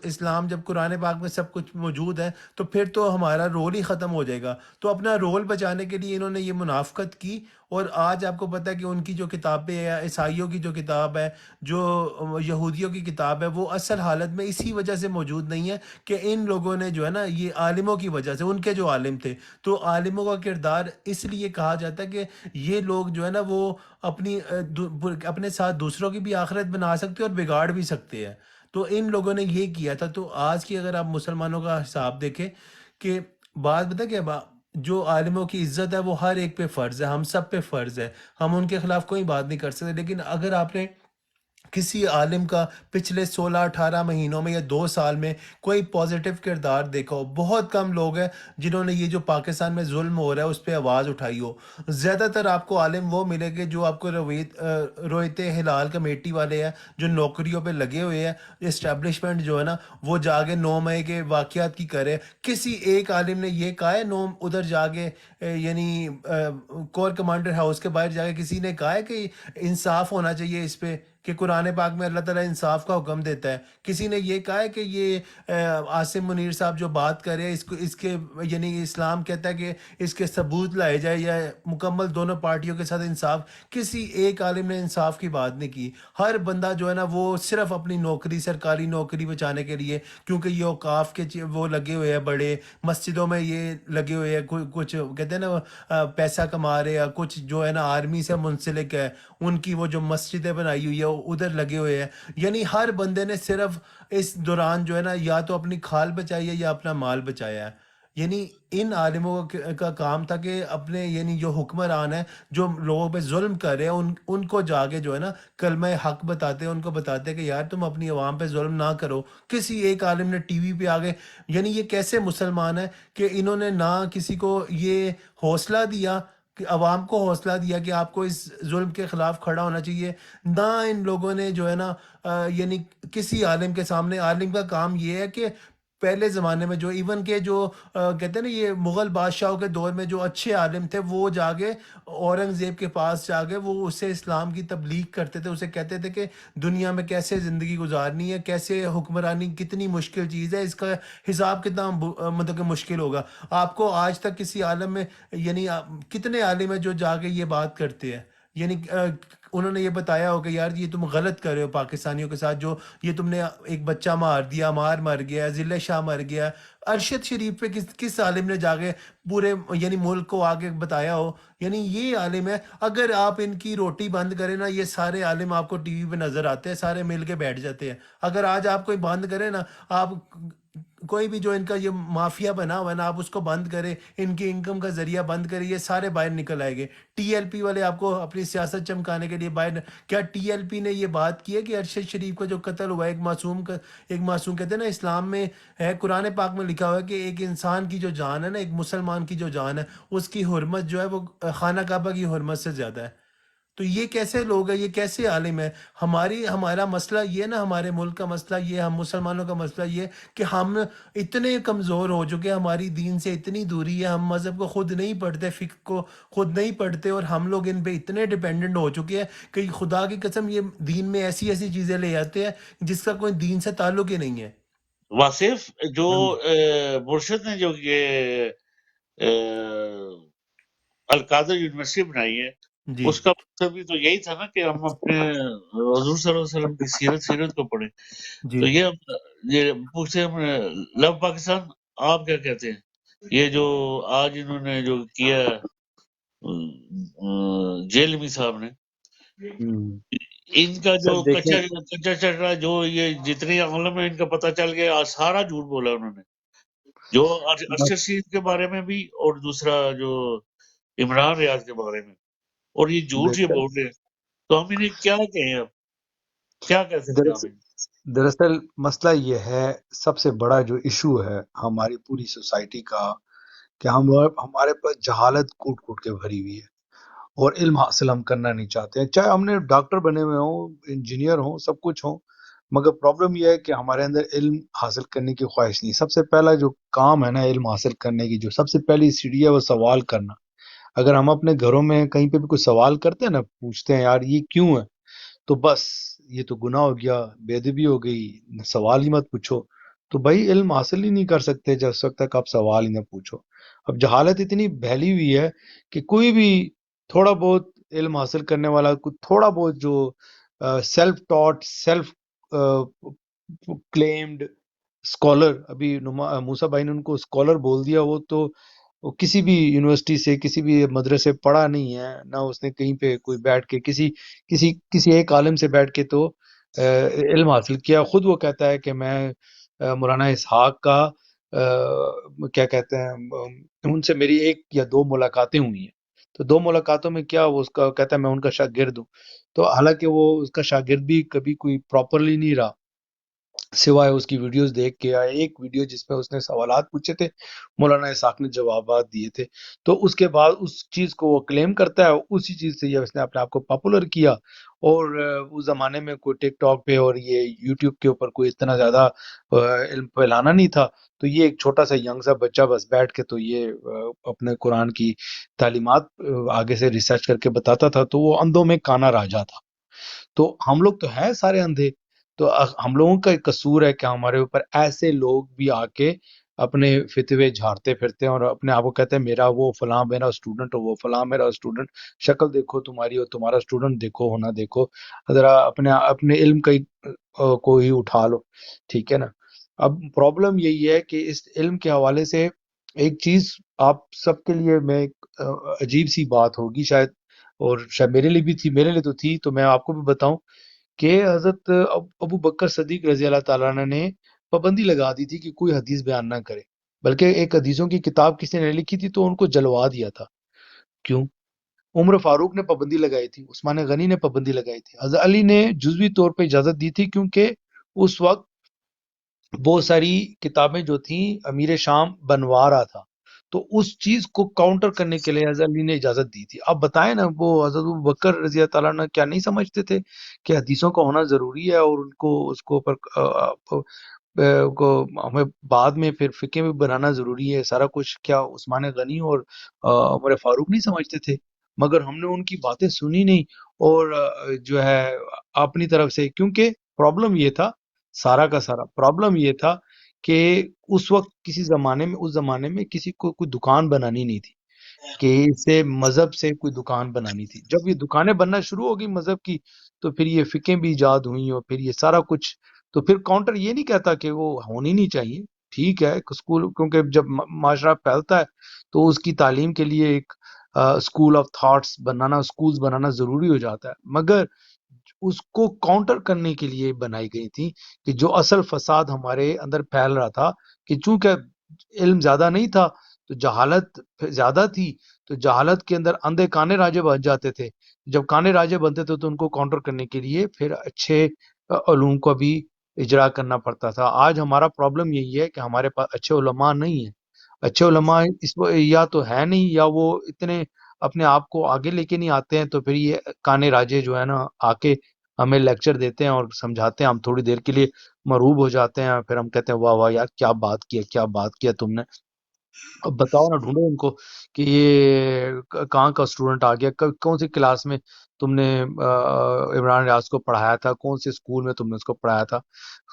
اسلام جب قرآن پاک میں سب کچھ موجود ہے تو پھر تو ہمارا رول ہی ختم ہو جائے گا. تو اپنا رول بچانے کے لیے انہوں نے یہ منافقت کی. اور آج آپ کو پتہ ہے کہ ان کی جو کتابیں ہیں، عیسائیوں کی جو کتاب ہے، جو یہودیوں کی کتاب ہے، وہ اصل حالت میں اسی وجہ سے موجود نہیں ہے کہ ان لوگوں نے جو ہے نا، یہ عالموں کی وجہ سے، ان کے جو عالم تھے. تو عالموں کا کردار اس لیے کہا جاتا ہے کہ یہ لوگ جو ہے نا وہ اپنے ساتھ دوسروں کی بھی آخرت بنا سکتے اور بگاڑ بھی سکتے ہیں. تو ان لوگوں نے یہ کیا تھا. تو آج کی اگر آپ مسلمانوں کا حساب دیکھیں کہ بات بتا کہ جو عالموں کی عزت ہے وہ ہر ایک پہ فرض ہے، ہم سب پہ فرض ہے. ہم ان کے خلاف کوئی بات نہیں کر سکتے. لیکن اگر آپ نے کسی عالم کا پچھلے 16-18 مہینوں میں یا 2 سال میں کوئی پازیٹیو کردار دیکھا ہو، بہت کم لوگ ہیں جنہوں نے یہ جو پاکستان میں ظلم ہو رہا ہے اس پہ آواز اٹھائی ہو. زیادہ تر آپ کو عالم وہ ملے گے جو آپ کو رویت ہلال کمیٹی والے ہیں، جو نوکریوں پہ لگے ہوئے ہیں. اسٹیبلشمنٹ جو ہے نا وہ جاگے 9 مئی کے واقعات کی کرے. کسی ایک عالم نے یہ کہا ہے ادھر جا کے یعنی کور کمانڈر ہاؤس کے باہر جا کے کسی نے کہا ہے کہ انصاف ہونا چاہیے اس پہ، کہ قرآن پاک میں اللہ تعالیٰ انصاف کا حکم دیتا ہے؟ کسی نے یہ کہا ہے کہ یہ عاصم منیر صاحب جو بات کر رہے ہیں اس کے یعنی اسلام کہتا ہے کہ اس کے ثبوت لائے جائے یا مکمل دونوں پارٹیوں کے ساتھ انصاف؟ کسی ایک عالم نے انصاف کی بات نہیں کی. ہر بندہ جو ہے نا وہ صرف اپنی نوکری، سرکاری نوکری بچانے کے لیے، کیونکہ یہ اوقاف کے وہ لگے ہوئے ہیں، بڑے مسجدوں میں یہ لگے ہوئے ہیں، کچھ کہتے ہیں نا پیسہ کما رہے ہیں، کچھ جو ہے نا آرمی سے منسلک ہے، ان کی وہ جو مسجدیں بنائی ہوئی ہے ادھر لگے ہوئے ہیں. یعنی ہر بندے نے صرف اس دوران جو ہے نا یا تو اپنی کھال بچائی ہے یا اپنا مال بچایا ہے. یعنی ان عالموں کا کام تھا کہ اپنے یعنی جو حکمران ہیں، جو لوگوں پہ ظلم کر رہے ہیں، ان کو جا کے جو ہے نا کلمہ حق بتاتے ہیں، ان کو بتاتے ہیں کہ یار تم اپنی عوام پہ ظلم نہ کرو. کسی ایک عالم نے ٹی وی پہ آگے، یعنی یہ کیسے مسلمان ہیں کہ انہوں نے نہ کسی کو یہ حوصلہ دیا، کہ عوام کو حوصلہ دیا کہ آپ کو اس ظلم کے خلاف کھڑا ہونا چاہیے. نہ ان لوگوں نے جو ہے نا یعنی کسی عالم کے سامنے، عالم کا کام یہ ہے کہ پہلے زمانے میں جو ایون کہ جو کہتے ہیں نا یہ مغل بادشاہوں کے دور میں جو اچھے عالم تھے، وہ جاگے اورنگزیب کے پاس جاگے وہ اسے اسلام کی تبلیغ کرتے تھے، اسے کہتے تھے کہ دنیا میں کیسے زندگی گزارنی ہے، کیسے حکمرانی کتنی مشکل چیز ہے، اس کا حساب کتنا مطلب کہ مشکل ہوگا. آپ کو آج تک کسی عالم میں یعنی کتنے عالم ہیں جو جا کے یہ بات کرتے ہیں؟ یعنی انہوں نے یہ بتایا ہو کہ یار یہ تم غلط کر رہے ہو پاکستانیوں کے ساتھ، جو یہ تم نے ایک بچہ مار دیا، مر گیا، ضلع شاہ مر گیا. ارشد شریف پہ کس عالم نے جا کے پورے یعنی ملک کو آگے بتایا ہو؟ یعنی یہ عالم ہے. اگر آپ ان کی روٹی بند کریں نا، یہ سارے عالم آپ کو ٹی وی پہ نظر آتے ہیں، سارے مل کے بیٹھ جاتے ہیں. اگر آج آپ کوئی بند کرے نا، آپ کوئی بھی جو ان کا یہ مافیا بنا ہوا ہے نا، آپ اس کو بند کرے، ان کی انکم کا ذریعہ بند کرے، یہ سارے باہر نکل آئے گے. ٹی ایل پی والے آپ کو اپنی سیاست چمکانے کے لیے باہر، کیا ٹی ایل پی نے یہ بات کی ہے کہ ارشد شریف کا جو قتل ہوا ہے، ایک معصوم کہتے ہیں نا اسلام میں ہے، قرآن پاک میں لکھا ہوا ہے کہ ایک انسان کی جو جان ہے نا، ایک مسلمان کی جو جان ہے، اس کی حرمت جو ہے وہ خانہ کعبہ کی حرمت سے زیادہ ہے. تو یہ کیسے لوگ ہیں، یہ کیسے عالم ہے؟ ہمارا مسئلہ یہ نا، ہمارے ملک کا مسئلہ یہ، ہم مسلمانوں کا مسئلہ یہ کہ ہم اتنے کمزور ہو چکے، ہماری دین سے اتنی دوری ہے، ہم مذہب کو خود نہیں پڑھتے، فقہ کو خود نہیں پڑھتے، اور ہم لوگ ان پہ اتنے ڈیپینڈنٹ ہو چکے ہیں کہ خدا کی قسم یہ دین میں ایسی ایسی چیزیں لے آتے ہیں جس کا کوئی دین سے تعلق ہی نہیں ہے. واصف جو ہاں جی. مرشد نے جو یہ القادر یونیورسٹی بنائی ہے، جی اس کا مقصد بھی تو یہی تھا نا کہ ہم اپنے حضور صلی اللہ علیہ وسلم کی سیرت کو پڑھیں. جی تو یہ پوچھتے ہیں لو پاکستان آپ کیا کہتے ہیں؟ یہ جو آج انہوں نے جو کیا جیلمی صاحب نے، ان کا جو سر دیکھیں، کچا چٹرا جو یہ جتنی عالم ہے ان کا پتہ چل گیا، آج سارا جھوٹ بولا انہوں نے، جو ارشد شریف کے بارے میں بھی اور دوسرا جو عمران ریاض کے بارے میں، اور یہ جھوٹ یہ بول رہے ہیں. تو ہم انہیں کیا کہیں، اب کیا کہہ سکتے ہیں ہم انہیں؟ دراصل مسئلہ یہ ہے، سب سے بڑا جو ایشو ہے ہماری پوری سوسائٹی کا، کہ ہمارے پاس جہالت کوٹ کوٹ کے بھری ہوئی ہے، اور علم حاصل ہم کرنا نہیں چاہتے ہیں، چاہے ہم نے ڈاکٹر بنے ہوئے ہوں، انجینئر ہوں، سب کچھ ہوں، مگر پرابلم یہ ہے کہ ہمارے اندر علم حاصل کرنے کی خواہش نہیں. سب سے پہلا جو کام ہے نا علم حاصل کرنے کی، جو سب سے پہلی سیڑھی ہے وہ سوال کرنا. اگر ہم اپنے گھروں میں کہیں پہ بھی کوئی سوال کرتے ہیں نا، پوچھتے ہیں یار یہ کیوں ہے، تو بس یہ تو گناہ ہو گیا، بے ادبی ہو گئی، سوال ہی مت پوچھو. تو بھائی علم حاصل ہی نہیں کر سکتے جب وقت تک آپ سوال ہی نہ پوچھو. اب جہالت اتنی پھیلی ہوئی ہے کہ کوئی بھی تھوڑا بہت علم حاصل کرنے والا، کوئی تھوڑا بہت جو سیلف ٹاٹ، سیلف کلیمڈ اسکالر، ابھی موسیٰ بھائی نے ان کو اسکالر بول دیا، وہ کسی بھی یونیورسٹی سے، کسی بھی مدرسے پڑھا نہیں ہے، نہ اس نے کہیں پہ کوئی بیٹھ کے کسی ایک عالم سے بیٹھ کے تو علم حاصل کیا. خود وہ کہتا ہے کہ میں مولانا اسحاق کا کیا کہتے ہیں، ان سے میری ایک یا دو ملاقاتیں ہوئی ہیں، تو دو ملاقاتوں میں کیا وہ اس کا کہتا ہے میں ان کا شاگرد ہوں. تو حالانکہ وہ اس کا شاگرد بھی کبھی کوئی پراپرلی نہیں رہا، سوائے اس کی ویڈیوز دیکھ کے. آیا ایک ویڈیو جس میں اس نے سوالات پوچھے تھے، مولانا اسحاق نے جوابات دیے تھے، تو اس کے بعد اس چیز کو وہ کلیم کرتا ہے، اسی چیز سے یہ اس نے اپنے آپ کو پاپولر کیا. اور اس زمانے میں کوئی ٹک ٹاک پہ اور یہ یوٹیوب کے اوپر کوئی اتنا زیادہ علم پھیلانا نہیں تھا، تو یہ ایک چھوٹا سا ینگ سا بچہ بس بیٹھ کے تو یہ اپنے قرآن کی تعلیمات آگے سے ریسرچ کر کے بتاتا تھا، تو وہ اندھوں میں کانا راجا تھا. تو ہم لوگ تو ہیں سارے اندھے، تو ہم لوگوں کا ایک قصور ہے کہ ہمارے اوپر ایسے لوگ بھی آ کے اپنے فتوے جھاڑتے پھرتے ہیں اور اپنے آپ کو کہتے ہیں میرا وہ فلاں میرا اسٹوڈنٹ ہو، وہ فلاں میرا اسٹوڈنٹ. شکل دیکھو تمہاری اور تمہارا اسٹوڈنٹ دیکھو ہونا دیکھو، ذرا اپنے علم کا کو ہی اٹھا لو. ٹھیک ہے نا. اب پرابلم یہی ہے کہ اس علم کے حوالے سے ایک چیز آپ سب کے لیے میں ایک عجیب سی بات ہوگی شاید، اور شاید میرے لیے بھی تھی، میرے لیے تو تھی، تو میں آپ کو بھی بتاؤں کہ حضرت ابو بکر صدیق رضی اللہ تعالیٰ عنہ نے پابندی لگا دی تھی کہ کوئی حدیث بیان نہ کرے، بلکہ ایک حدیثوں کی کتاب کسی نے لکھی تھی تو ان کو جلوا دیا تھا. کیوں؟ عمر فاروق نے پابندی لگائی تھی، عثمان غنی نے پابندی لگائی تھی، حضرت علی نے جزوی طور پہ اجازت دی تھی، کیونکہ اس وقت بہت ساری کتابیں جو تھیں امیر شام بنوا رہا تھا، تو اس چیز کو کاؤنٹر کرنے کے لیے حضرت علی نے اجازت دی تھی. اب بتائیں نا، وہ حضرت ابو بکر رضی اللہ تعالیٰ عنہ کیا نہیں سمجھتے تھے کہ حدیثوں کا ہونا ضروری ہے، اور ان کو اس کو اوپر کو ہمیں بعد میں پھر فقہ میں بنانا ضروری ہے سارا کچھ؟ کیا عثمان غنی اور عمر فاروق نہیں سمجھتے تھے؟ مگر ہم نے ان کی باتیں سنی نہیں، اور جو ہے اپنی طرف سے، کیونکہ پرابلم یہ تھا، سارا کا سارا پرابلم یہ تھا کہ اس وقت اس زمانے میں کسی کو کوئی دکان بنانی نہیں تھی، کہ اسے مذہب سے کوئی دکان بنانی تھی. جب یہ دکانیں بننا شروع ہو گئی مذہب کی، تو پھر یہ فقہیں بھی ایجاد ہوئیں، اور پھر یہ سارا کچھ. تو پھر کاؤنٹر یہ نہیں کہتا کہ وہ ہونی نہیں چاہیے، ٹھیک ہے اسکول، کیونکہ جب معاشرہ پھیلتا ہے تو اس کی تعلیم کے لیے ایک اسکول آف تھاٹس بنانا، اسکولز بنانا ضروری ہو جاتا ہے. مگر اس کو کاؤنٹر کرنے کے لیے بنائی گئی تھی کہ جو اصل فساد ہمارے اندر پھیل رہا تھا، کہ چونکہ علم زیادہ نہیں تھا تو جہالت زیادہ تھی، تو جہالت کے اندر اندھے کانے راجے بن جاتے تھے. جب کانے راجے بنتے تھے تو ان کو کاؤنٹر کرنے کے لیے پھر اچھے علوم کو بھی اجرا کرنا پڑتا تھا. آج ہمارا پرابلم یہی ہے کہ ہمارے پاس اچھے علماء نہیں ہیں. اچھے علماء یا تو ہے نہیں، یا وہ اتنے اپنے آپ کو آگے لے کے نہیں آتے ہیں، تو پھر یہ کانے راجے جو ہے نا آ کے ہمیں لیکچر دیتے ہیں اور سمجھاتے ہیں، ہم تھوڑی دیر کے لیے مروب ہو جاتے ہیں، پھر ہم کہتے ہیں واہ واہ یار کیا بات کیا، کیا بات کیا تم نے. اب بتاؤ نا، ڈھونڈو ان کو کہ یہ کہاں کا اسٹوڈنٹ آ گیا، کون سی کلاس میں تم نے عمران ریاض کو پڑھایا تھا، کون سے اسکول میں تم نے اس کو پڑھایا تھا.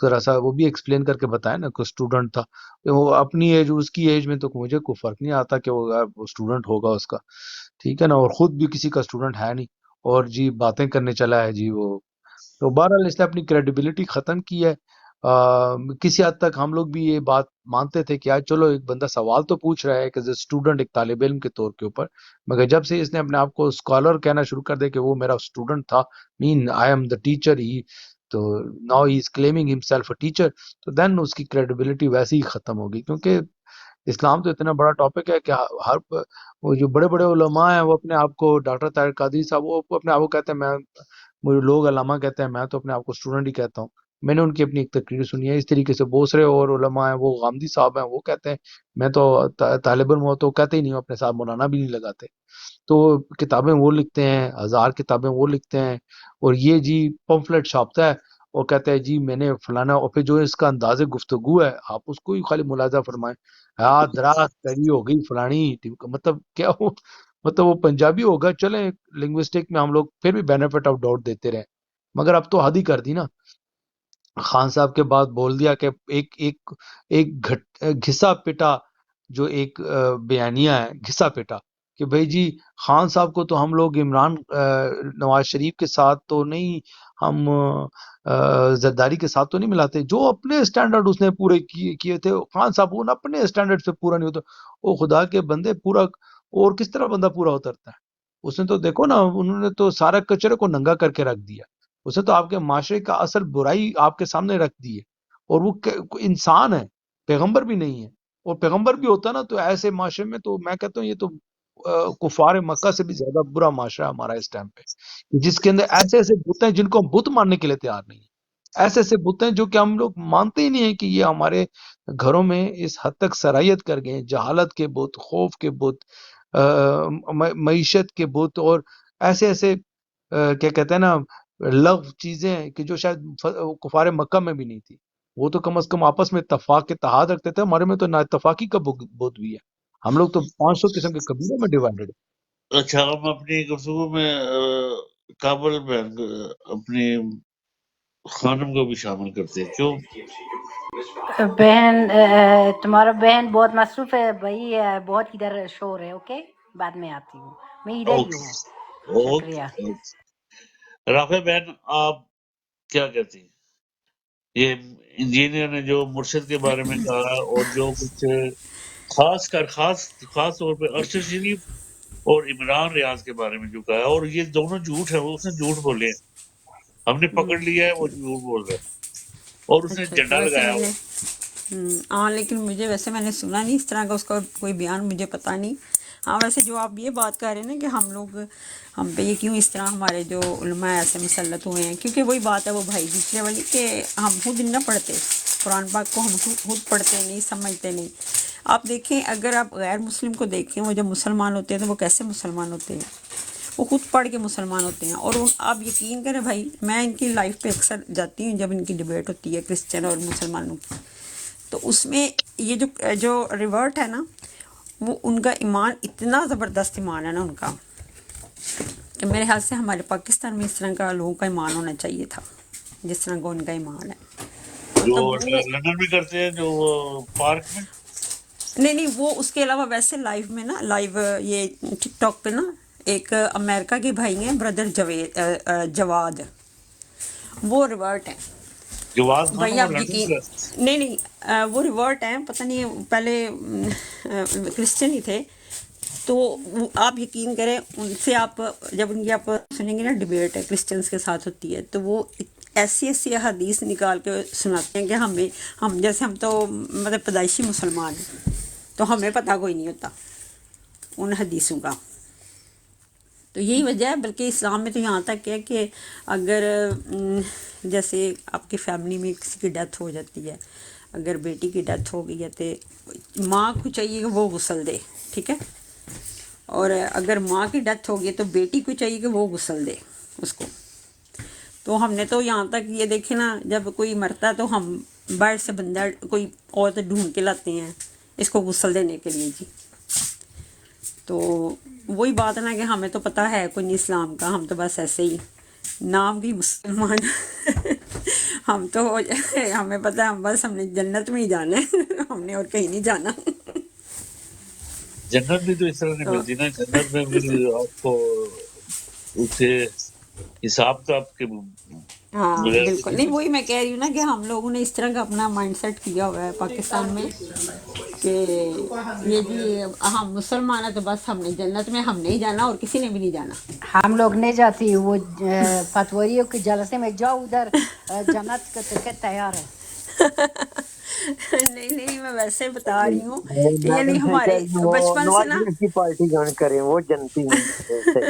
ذرا سا وہ بھی ایکسپلین کر کے بتائیں نا. کوئی اسٹوڈنٹ تھا، وہ اپنی ایج اس کی ایج میں، تو مجھے کوئی فرق نہیں آتا کہ وہ اسٹوڈنٹ ہوگا اس کا. ٹھیک ہے نا. اور خود بھی کسی کا اسٹوڈنٹ ہے نہیں، اور جی باتیں کرنے چلا ہے جی وہ. تو بہرحال اس نے اپنی کریڈیبلٹی ختم کی ہے. کسی حد تک ہم لوگ بھی یہ بات مانتے تھے کہ آج چلو ایک بندہ سوال تو پوچھ رہا ہے ایز اے اسٹوڈنٹ، ایک طالب علم کے طور کے اوپر. مگر جب سے اس نے اپنے آپ کو اسکالر کہنا شروع کر دے کہ وہ میرا اسٹوڈنٹ تھا، مین آئی ایم دا ٹیچر، ہی تو now he is claiming himself a teacher, تو دین اس کی کریڈیبلٹی ویسے ہی ختم ہوگی. کیونکہ اسلام تو اتنا بڑا ٹاپک ہے کہ ہر وہ جو بڑے بڑے علماء ہیں وہ اپنے آپ کو، ڈاکٹر طاہر قادری صاحب، وہ اپنے آپ کو کہتے ہیں، میں مجھے لوگ علامہ کہتے ہیں، میں تو اپنے آپ کو اسٹوڈنٹ ہی کہتا ہوں. میں نے ان کی اپنی ایک تقریر سنی ہے. اس طریقے سے بہت سارے اور علماء ہیں، وہ غامدی صاحب ہیں، وہ کہتے ہیں میں تو طالب علم ہوں، تو کہتے ہی نہیں ہوں، اپنے ساتھ مولانا بھی نہیں لگاتے. تو کتابیں وہ لکھتے ہیں، ہزار کتابیں وہ لکھتے ہیں، اور یہ جی پمفلٹ چھاپتا ہے اور کہتا ہے جی میں نے فلانا، اور پھر جو اس کا انداز گفتگو ہے آپ اس کو ہی خالی ملاحظہ فرمائیں، درخت کڑی ہو گئی فلانی، مطلب کیا ہو، مطلب وہ پنجابی ہوگا، چلیں لنگوسٹک میں ہم لوگ پھر بھی بینیفٹ آف ڈاؤٹ دیتے رہے، مگر اب تو حد ہی کر دی نا. خان صاحب کے بعد بول دیا کہ ایک گھسا پٹا جو ایک بیانیہ ہے، گھسا پٹا کہ بھائی جی خان صاحب کو تو ہم لوگ نواز شریف کے ساتھ تو نہیں، ہم زرداری کے ساتھ تو نہیں ملاتے، جو اپنے اسٹینڈرڈ اس نے پورے کیے تھے خان صاحب وہ اپنے اسٹینڈرڈ سے پورا نہیں ہوتا۔ او خدا کے بندے، پورا اور کس طرح بندہ پورا اترتا ہے؟ اس نے تو دیکھو نا، انہوں نے تو سارا کچرے کو ننگا کر کے رکھ دیا، اس نے تو آپ کے معاشرے کا اصل برائی آپ کے سامنے رکھ دی ہے، اور وہ انسان ہے، پیغمبر بھی نہیں ہے، اور پیغمبر بھی ہوتا نا تو ایسے معاشرے میں تو میں کہتا ہوں یہ تو کفار مکہ سے بھی زیادہ برا معاشرہ ہے ہمارا اس ٹائم پہ، جس کے اندر ایسے ایسے بت ہیں جن کو ہم بت ماننے کے لیے تیار نہیں ہیں، ایسے ایسے بت ہیں جو کہ ہم لوگ مانتے ہی نہیں ہیں کہ یہ ہمارے گھروں میں اس حد تک سرایت کر گئے ہیں، جہالت کے بت، خوف کے بت، معیشت کے بت، اور ایسے ایسے کیا کہتے ہیں نا لغو چیزیں کہ جو شاید کفار مکہ میں بھی نہیں تھی، وہ تو کم از کم آپس میں اتفاق اتحاد رکھتے تھے، ہمارے میں تو نا اتفاقی کا بت بھی ہے، ہم لوگ تو 500 قسم کے قبیلوں میں ڈیوائڈڈ ہیں۔ اچھا، ہم اپنی گفتگو میں کابل میں اپنی خانم کو بھی شامل کرتے ہیں، کیوں؟ بہن تمہارا بہن بہت مصروف ہے بھائی، بہت ادھر شور ہے، اوکے بعد میں آتی ہوں، میں ادھر ہی ہوں۔ شکریہ۔ اوکے، رافع بہن آپ کیا کہتی ہیں؟ یہ انجینئر نے جو مرشد کے بارے میں کہا، اور جو کچھ خاص طور پہ ارشد شریف اور عمران ریاض کے بارے میں جو کہا ہے، اور یہ دونوں جھوٹ ہے، اس نے جھوٹ بولے ہیں، ہم نے پکڑ لیا ہے وہ جھوٹ بول رہا ہے، اور اس نے اچھا، تو جھنڈا ویسے لگایا میں ہوا نے ہاں، لیکن ویسے میں نے سنا نہیں اس طرح کا، اس کا کوئی بیان مجھے پتہ نہیں۔ ہاں، ویسے جو آپ یہ بات کر رہے ہیں نا کہ ہم پہ یہ کیوں اس طرح ہمارے جو علماء ایسے مسلط ہوئے ہیں، کیونکہ وہی بات ہے وہ بھائی دوسرے والی کہ ہم خود نہ پڑھتے قرآن پاک کو، ہم خود پڑھتے نہیں، سمجھتے نہیں۔ آپ دیکھیں، اگر آپ غیر مسلم کو دیکھیں، وہ جب مسلمان ہوتے ہیں تو وہ کیسے مسلمان ہوتے ہیں؟ وہ خود پڑھ کے مسلمان ہوتے ہیں، اور آپ یقین کریں بھائی، میں ان کی لائف پہ اکثر جاتی ہوں جب ان کی ڈبیٹ ہوتی ہے کرسچن اور مسلمانوں کی، تو اس میں یہ جو ریورٹ ہے نا، وہ ان کا ایمان اتنا زبردست ایمان ہے نا ان کا، کہ میرے خیال سے ہمارے پاکستان میں اس طرح کا لوگوں کا ایمان ہونا چاہیے تھا جس طرح کا ان کا ایمان ہے، جو مطلب وہ لندن میں کرتے ہیں، جو پارک میں۔ نہیں، وہ اس کے علاوہ ویسے لائیو میں نا، لائیو یہ ٹک ٹاک پہ نا، ایک امریکہ کے بھائی ہیں بردر جواد، وہ ریورٹ ہیں جواز خان بھائی، وہ آپ لندن یقین کا۔ نہیں، وہ ریورٹ ہیں، پتہ نہیں پہلے کرسچن ہی تھے، تو آپ یقین کریں ان سے، آپ جب ان کی آپ سنیں گے نا ڈبیٹ ہے کرسچنس کے ساتھ ہوتی ہے، تو وہ ایسی ایسی حدیث نکال کے سناتے ہیں کہ ہم جیسے ہم تو مطلب پیدائشی مسلمان ہیں، تو ہمیں پتہ کوئی نہیں ہوتا ان حدیثوں کا۔ تو یہی وجہ ہے، بلکہ اسلام میں تو یہاں تک ہے کہ اگر جیسے آپ کی فیملی میں کسی کی ڈیتھ ہو جاتی ہے، اگر بیٹی کی ڈیتھ ہو گئی ہے تو ماں کو چاہیے کہ وہ غسل دے، ٹھیک ہے، اور اگر ماں کی ڈیتھ ہو گئی تو بیٹی کو چاہیے کہ وہ غسل دے اس کو۔ تو ہم نے تو یہاں تک یہ دیکھے نا، جب کوئی مرتا ہے تو ہم باہر سے بندہ کوئی عورت ڈھونڈ کے لاتے ہیں اس کو غسل دینے کے لیے جی۔ تو وہی بات ہے نا کہ ہمیں تو پتہ ہے کوئی نہیں اسلام کا، ہم تو بس ایسے ہی نام بھی مسلمان ہم تو ہمیں پتہ ہے، ہم نے جنت میں ہی جانا ہے، ہم نے اور کہیں نہیں جانا۔ جنت بھی تو اس طرح نہیں تو ملتی نا، جنت میں بھی آپ کو اسے حساب کتاب کے ہاں بغیر تو بالکل نہیں نہیں، وہی ملتی۔ میں کہہ رہی ہوں نا کہ ہم لوگوں نے اس طرح کا اپنا مائنڈ سیٹ کیا ہوا ہے پاکستان میں کہ یہ جی ہم مسلمان ہیں تو بس ہم نے جنت میں ہم نہیں جانا اور کسی نے بھی نہیں جانا۔ ہم لوگ نہیں جاتی، وہ فتوریوں کے جلسے میں جاؤ، ادھر جنت کا ٹکٹ تیار ہے۔ نہیں، میں ویسے بتا رہی ہوں کہ یعنی میڈم سے ہمارے کہیں وہ بچپن سے نواز نا، شریف کی پارٹی جوائن کریں، وہ جنتی ہیں صحیح۔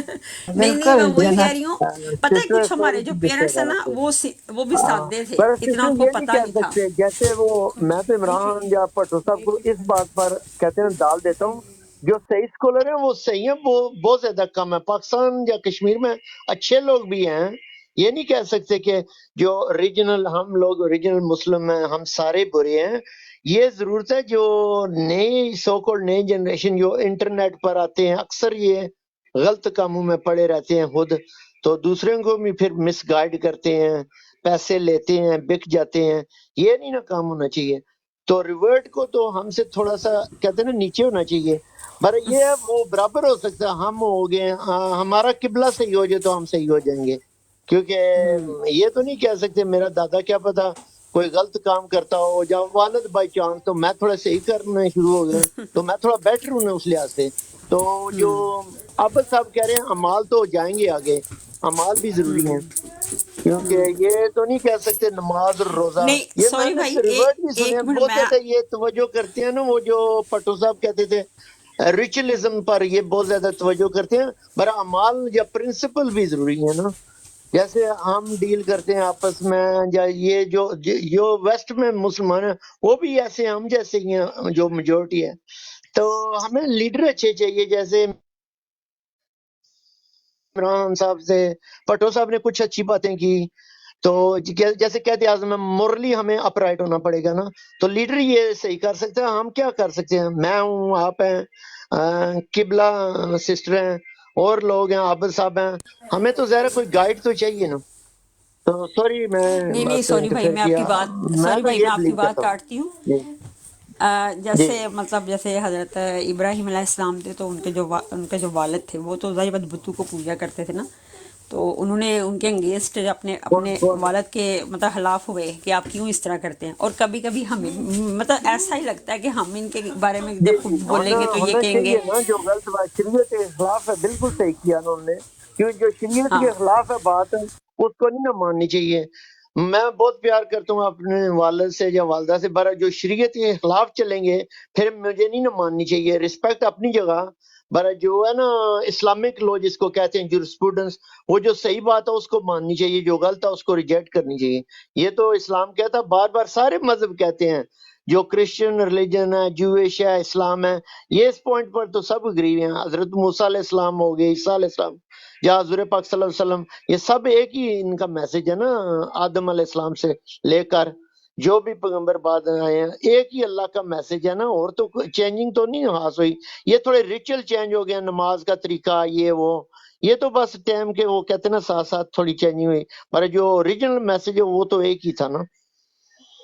نہیں میں بالکل وہی کہہ جنت۔ رہی ہوں، پتہ ہے سسٹر کچھ ہمارے سوری جو کی پیرنٹس ہیں نا بات ہے۔ وہ بھی سادے تھے، پر اتنا سسٹر ان کو یہ نہیں پتہ کہہ نہیں تھا۔ سکتے، جیسے وہ میں تو عمران یا بھٹو صاحب کو اس بات پر کہتے ہیں ڈال دیتا ہوں، جو صحیح اسکالر ہیں وہ صحیح ہیں، وہ بہت زیادہ کم ہے، پاکستان یا کشمیر میں اچھے لوگ بھی ہیں، یہ نہیں کہہ سکتے کہ جو ہم لوگ اوریجنل مسلم ہیں ہم سارے برے ہیں۔ یہ ضرورت ہے جو نئی سو کالڈ نئی جنریشن جو انٹرنیٹ پر آتے ہیں، اکثر یہ غلط کاموں میں پڑے رہتے ہیں خود، تو دوسروں کو بھی پھر مس گائیڈ کرتے ہیں، پیسے لیتے ہیں بک جاتے ہیں، یہ نہیں نا کام ہونا چاہیے. تو ریورٹ کو تو ہم سے تھوڑا سا کہتے ہیں نا نیچے ہونا چاہیے. پر یہ ہے وہ برابر ہو سکتا ہے، ہم ہو گئے ہمارا قبلہ صحیح ہو جائے تو ہم صحیح ہو جائیں گے. کیونکہ یہ تو نہیں کہہ سکتے میرا دادا کیا پتا کوئی غلط کام کرتا ہو یا والد بائی چانس، تو میں تھوڑا صحیح کرنا شروع ہو گیا تو میں تھوڑا بیٹر ہوں نا اس لحاظ سے. تو جو عابد صاحب کہہ رہے ہیں امال تو جائیں گے آگے، امال بھی ضروری ہیں. کیونکہ یہ تو نہیں کہہ سکتے نماز اور روزہ، نہیں یہ میں سوری نے بھائی، ریورٹ بھی سنے ایک ہیں منٹ بہت میں زیادہ. یہ توجہ کرتے ہیں نا وہ جو پٹو صاحب کہتے تھے ریچلزم پر، یہ بہت زیادہ توجہ کرتے ہیں. پر امال یا پرنسپل بھی ضروری ہے نا. جیسے ہم ڈیل کرتے ہیں آپس میں، یا یہ جو ویسٹ میں مسلمان ہیں وہ بھی ایسے ہیں، ہم جیسے ہی ہیں جو میجورٹی ہے. تو ہمیں لیڈر اچھے چاہیے. جیسے عمران صاحب سے پٹو صاحب نے کچھ اچھی باتیں کی، تو جیسے کہتے اعظم میں مورلی ہمیں اپ رائٹ ہونا پڑے گا نا. تو لیڈر یہ صحیح کر سکتے ہیں. ہم کیا کر سکتے ہیں؟ میں ہوں، آپ ہیں، قبلہ سسٹر ہیں، اور لوگ ہیں، عابد صاحب ہیں. ہمیں تو ظاہر ہے کوئی گائیڈ تو چاہیے نا. تو سوری میں نہیں بس سوری بھائی، انٹرفیئر میں آپ کیا. کی بات میں سوری تو بھائی یہ میں آپ کی بلیو بات کرتا ہوں. کاٹتی ہوں. جی جی جیسے مطلب جیسے حضرت ابراہیم علیہ السلام تھے، تو ان کے جو والد تھے وہ تو ظاہر بات بتوں کو پوجا کرتے تھے نا. تو انہوں نے ان کے انگیسٹ بہت اپنے بہت والد کے مطلب خلاف ہوئے کہ آپ کیوں اس طرح کرتے ہیں. اور کبھی کبھی ہمیں مطلب ایسا ہی لگتا ہے کہ ہم ان کے بارے میں جی جب جی بولیں گے تو یہ ہونا کہیں گے. چاہیے نا. جو غلط بات شریعت کے خلاف ہے بالکل صحیح کیا انہوں نے، کیونکہ جو شریعت ہاں کے خلاف ہے بات اس کو نہیں نا ماننی چاہیے. میں بہت پیار کرتا ہوں اپنے والد سے یا والدہ سے، برا جو شریعت کے خلاف چلیں گے پھر مجھے نہیں نا ماننی چاہیے. رسپیکٹ اپنی جگہ، برا جو ہے نا اسلامک لو جس کو کہتے ہیں جورسپروڈنس، وہ جو صحیح بات ہے اس کو ماننی چاہیے، جو غلط ہے اس کو ریجیکٹ کرنی چاہیے. یہ تو اسلام کہتا ہے، بار بار سارے مذہب کہتے ہیں. جو کرسچن ریلیجن ہے، جویش ہے، اسلام ہے، یہ اس پوائنٹ پر تو سب اگری ہیں. حضرت موسیٰ علیہ السلام ہو گئے، عیسیٰ علیہ السلام یا حضور پاک صلی اللہ علیہ وسلم، یہ سب ایک ہی ان کا میسج ہے نا. آدم علیہ السلام سے لے کر جو بھی پیغمبر بعد آئے ہیں، ایک ہی اللہ کا میسج ہے نا. اور تو چینجنگ تو نہیں خاص ہوئی. یہ تھوڑے ریچل چینج ہو گیا، نماز کا طریقہ یہ وہ، یہ تو بس ٹائم کے وہ کہتے ہیں نا ساتھ ساتھ تھوڑی چینجنگ ہوئی، پر جو اوریجنل میسج ہے وہ تو ایک ہی تھا نا.